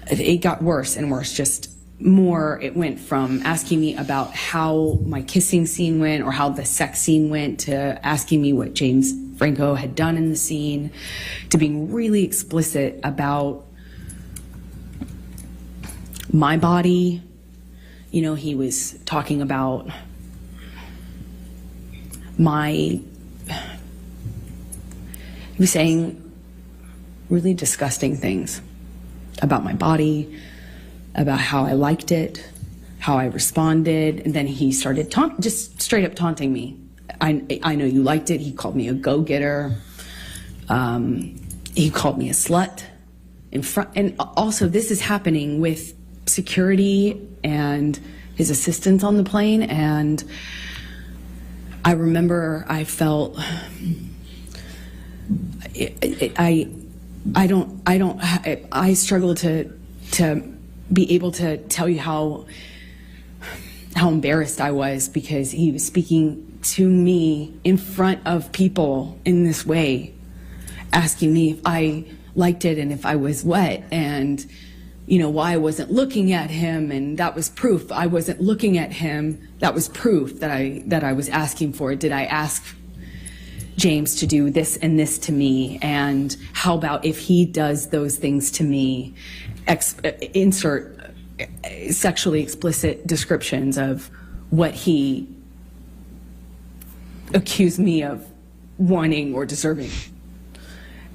It got worse and worse, just more. It went from asking me about how my kissing scene went or how the sex scene went, to asking me what James Franco had done in the scene, to being really explicit about my body. You know, he was talking about he was saying really disgusting things about my body, about how I liked it, how I responded. And then he started just straight up taunting me. I know you liked it. He called me a go-getter. He called me a slut in front. And also this is happening with security and his assistants on the plane. And I remember I felt, I struggle to be able to tell you how embarrassed I was, because he was speaking to me in front of people in this way, asking me if I liked it and if I was wet, and you know, why I wasn't looking at him. And that was proof I wasn't looking at him. That was proof that I was asking for. Did I ask James to do this and this to me? And how about if he does those things to me? Insert sexually explicit descriptions of what he accused me of wanting or deserving.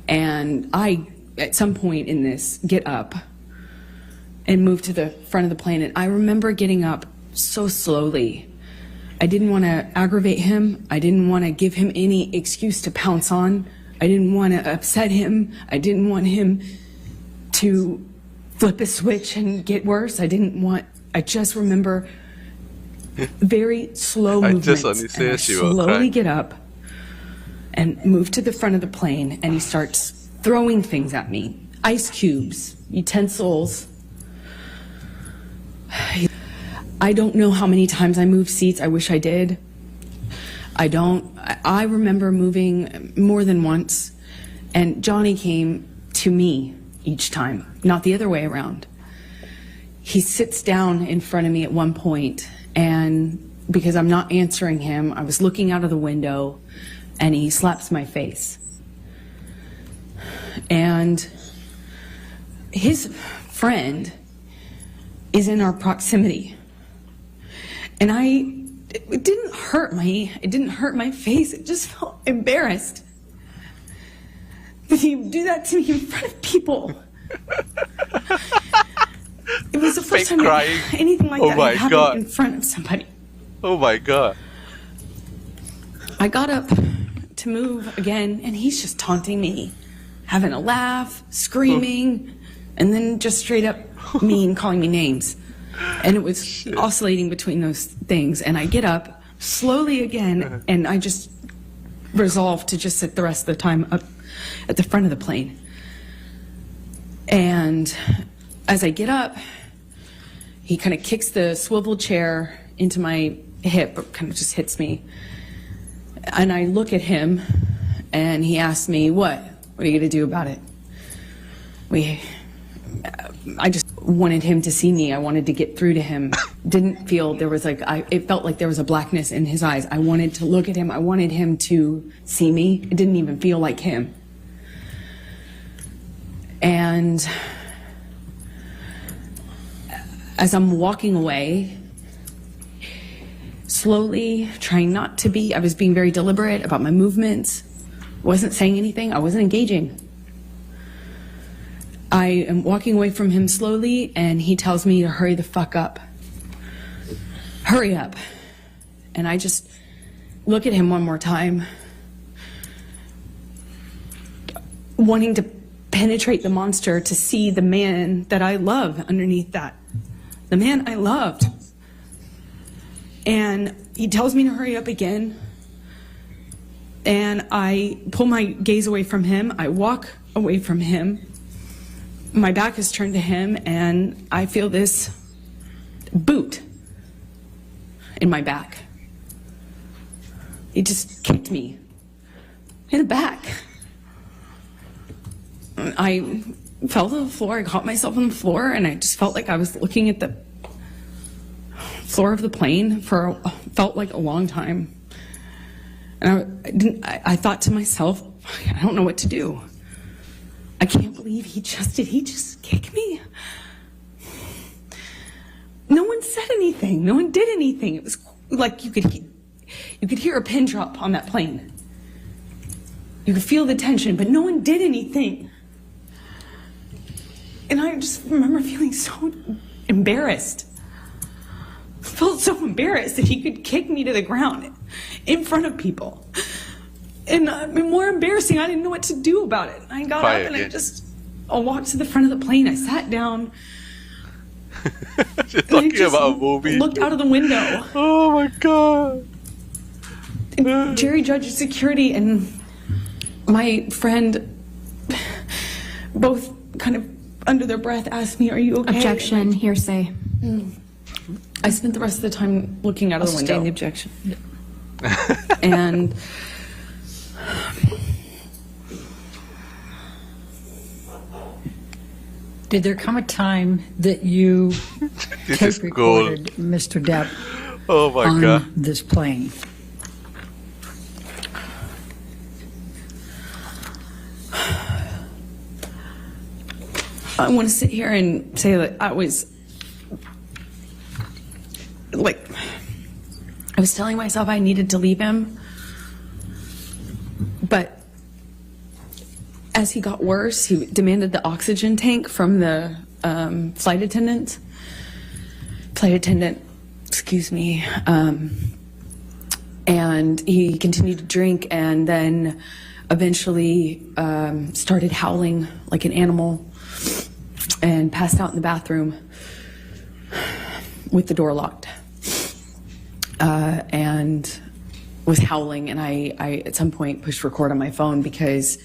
And I, at some point in this, get up and move to the front of the plane. And I remember getting up so slowly. I didn't want to aggravate him. I didn't want to give him any excuse to pounce on. I didn't want to upset him. I didn't want him to flip a switch and get worse. I just remember very slow movements. And I slowly get up and move to the front of the plane, and he starts throwing things at me. Ice cubes, utensils. I don't know how many times I moved seats. I wish I did. I remember moving more than once, and Johnny came to me each time, not the other way around. He sits down in front of me at one point, and because I'm not answering him, I was looking out of the window, and he slaps my face. And his friend is in our proximity. And it didn't hurt my face. It just felt embarrassed that he would do that to me in front of people. It was the first time anything like that had happened in front of somebody. Oh my God. I got up to move again, and he's just taunting me, having a laugh, screaming, and then just straight up mean, calling me names. And it was oscillating between those things. And I get up slowly again, and I just resolve to just sit the rest of the time up at the front of the plane. And as I get up, he kind of kicks the swivel chair into my hip, or kind of just hits me. And I look at him, and he asks me, what are you going to do about it? I just wanted him to see me. I wanted to get through to him. Didn't feel there was it felt like there was a blackness in his eyes. I wanted to look at him. I wanted him to see me. It didn't even feel like him. And as I'm walking away, slowly, trying not to be, I was being very deliberate about my movements, wasn't saying anything, I wasn't engaging. I am walking away from him slowly, and he tells me to hurry the fuck up. Hurry up. And I just look at him one more time, wanting to penetrate the monster to see the man that I love underneath that. The man I loved. And he tells me to hurry up again. And I pull my gaze away from him. I walk away from him. My back is turned to him, and I feel this boot in my back. He just kicked me in the back. I fell to the floor. I caught myself on the floor, and I just felt like I was looking at the floor of the plane felt like a long time. And I thought to myself, I don't know what to do. I can't believe he just kicked me. No one said anything. No one did anything. It was like you could hear a pin drop on that plane. You could feel the tension, but no one did anything. And I just remember feeling so embarrassed. I felt so embarrassed that he could kick me to the ground in front of people. And more embarrassing, I didn't know what to do about it. I got Cry up and again. I walked to the front of the plane. I sat down. You're And I talking just about a movie. looked out of the window. Oh my god. And Jerry Judge Security and my friend both kind of under their breath asked me, "Are you okay?" Objection, hearsay. I spent the rest of the time looking out of the Sustain the window. objection. And Did there come a time that you This is tape gold. recorded Mr. Depp Oh my on god. this plane? I want to sit here and say that I was telling myself I needed to leave him, but as he got worse, he demanded the oxygen tank from the flight attendant, excuse me, and he continued to drink and then eventually started howling like an animal and passed out in the bathroom with the door locked, and was howling. And I at some point pushed record on my phone because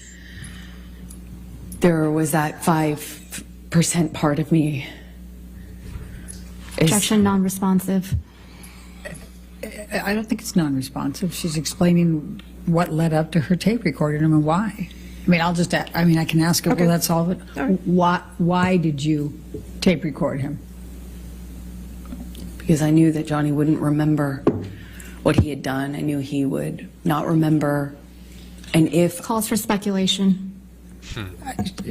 there was that 5% part of me. Objection, non-responsive. I don't think it's non-responsive. She's explaining what led up to her tape recording him and why. I mean, I can ask her, Okay. will that solve it? All right. Why did you tape record him? Because I knew that Johnny wouldn't remember what he had done. I knew he would not remember. And if Calls for speculation.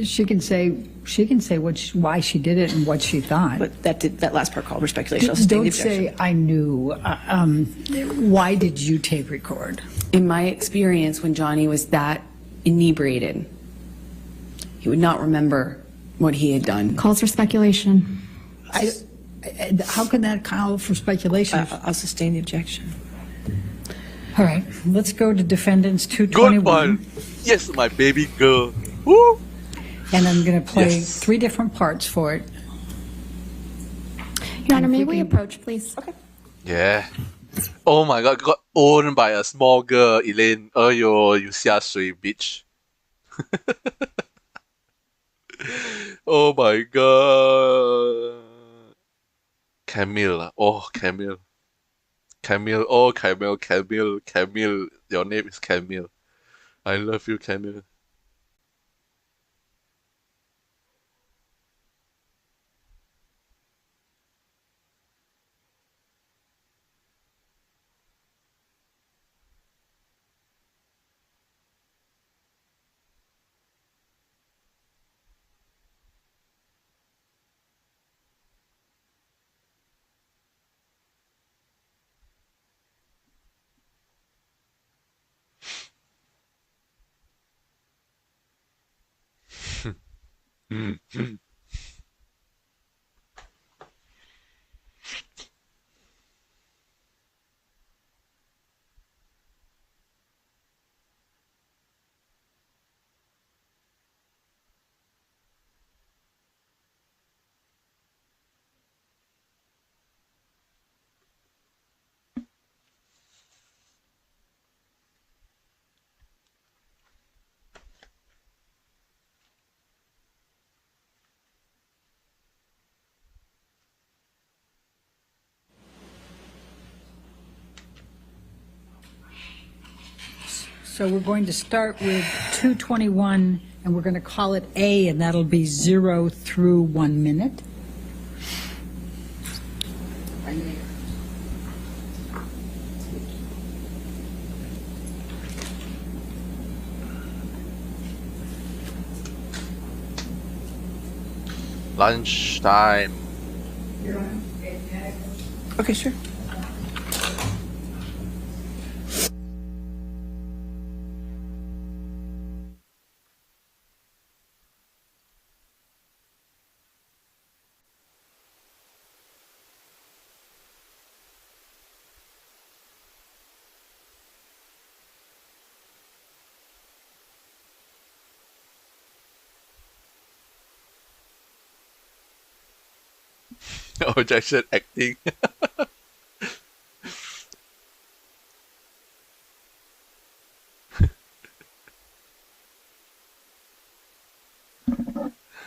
She can say why she did it and what she thought. But that last part called for speculation. I'll sustain the Don't objection. say I knew. Why did you tape record? in my experience, when Johnny was that inebriated, he would not remember what he had done. Calls for speculation. How can that call for speculation? I'll sustain the objection. All right, let's go to defendants Good 221. one. Yes, my baby girl. Woo. And I'm going to play Yes. 3 different parts for it. Your Honor, And may we we can- approach, please? Okay. Yeah. Oh my god, got owned by a small girl, Elaine. Oh, you xia shui, bitch. Oh my god. Camille. Oh, Camille. Camille. Oh, Camille. Camille. Camille. Your name is Camille. I love you, Camille. So we're going to start with 221, and we're going to call it A, and that'll be 0 through 1 minute. Lunchtime. Okay, sure. Objection acting.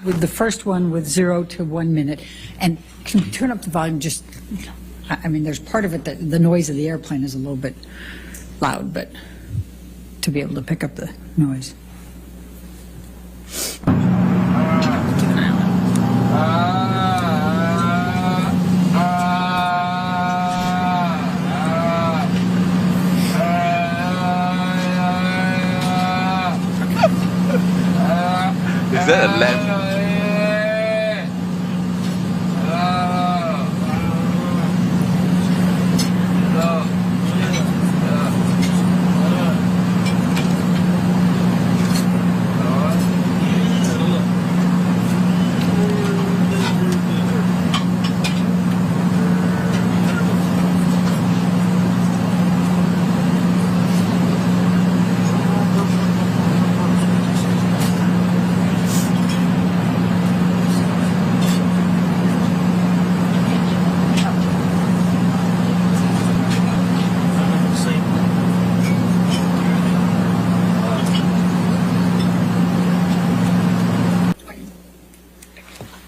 With the first one with 0 to 1 minute. And can we turn up the volume just, I mean, there's part of it that the noise of the airplane is a little bit loud, but to be able to pick up the noise. Is that a lamp?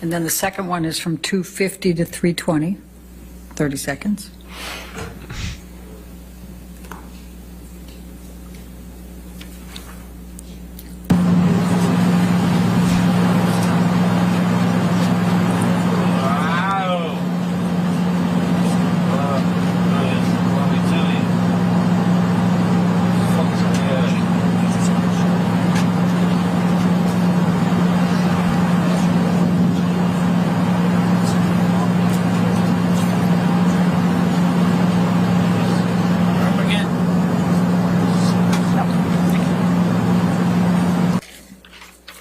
And then the second one is from 250 to 320, 30 seconds.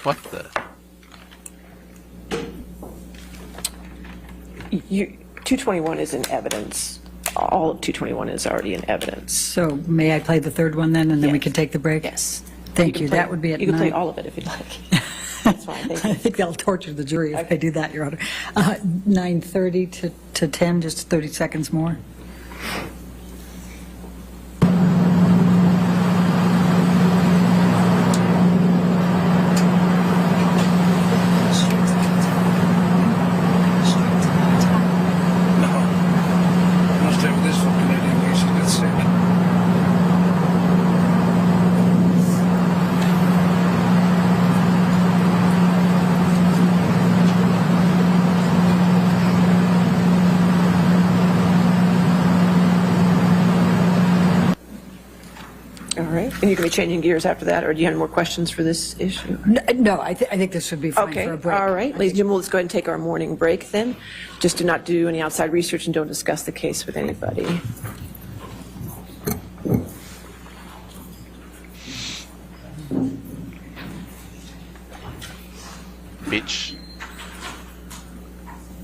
What the? 221 is in evidence. All of 221 is already in evidence. So may I play the third one then, and then we Yes. can take the break? Yes. Thank can you. play- That would be at You can play 9. all of it if you'd like. That's fine, thank I you. think that'll torture the jury if I do that, Your Honor. 9:30 to 10, just 30 seconds more. I'll stay with this fucking lady in case she gets sick. All right, and you're going to be changing gears after that, or do you have more questions for this issue? No, I think this would be fine Okay, for a break. all right. Ladies and gentlemen, let's go ahead and take our morning break then. Just do not do any outside research and don't discuss the case with anybody. Bitch.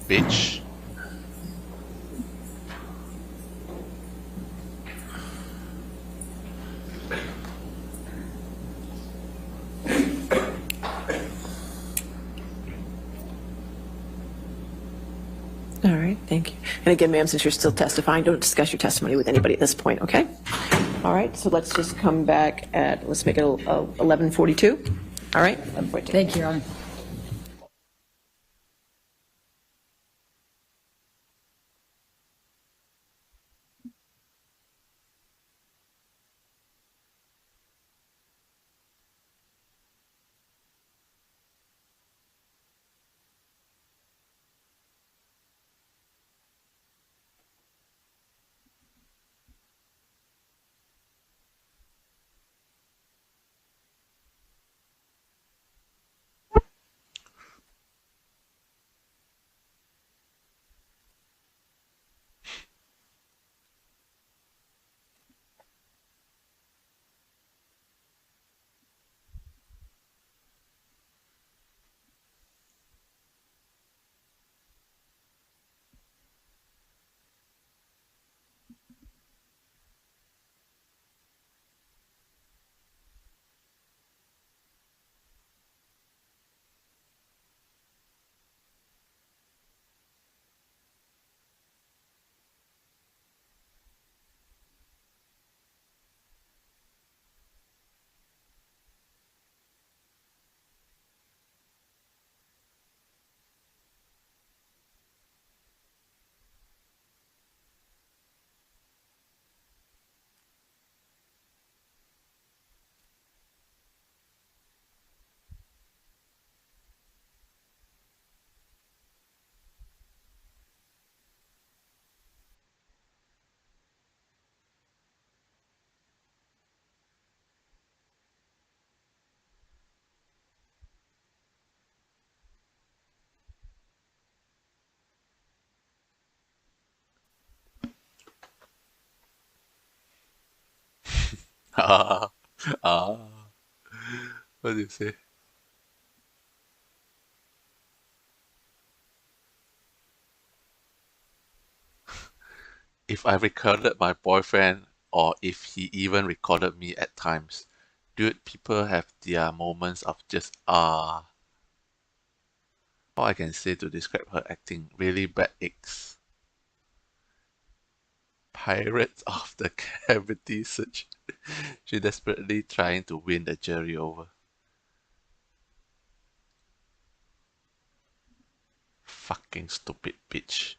Bitch. All right, thank you. And again, ma'am, since you're still testifying, don't discuss your testimony with anybody at this point, okay? All right, so let's just come back at, let's make it 11:42. All right? 11:42. Thank you, Your Honor. Ah, what do you say? If I recorded my boyfriend, or if he even recorded me at times, dude, people have their moments of just ah. All I can say to describe her acting, really bad eggs. Pirates of the Cavity Search. She desperately trying to win the jury over. Fucking stupid bitch.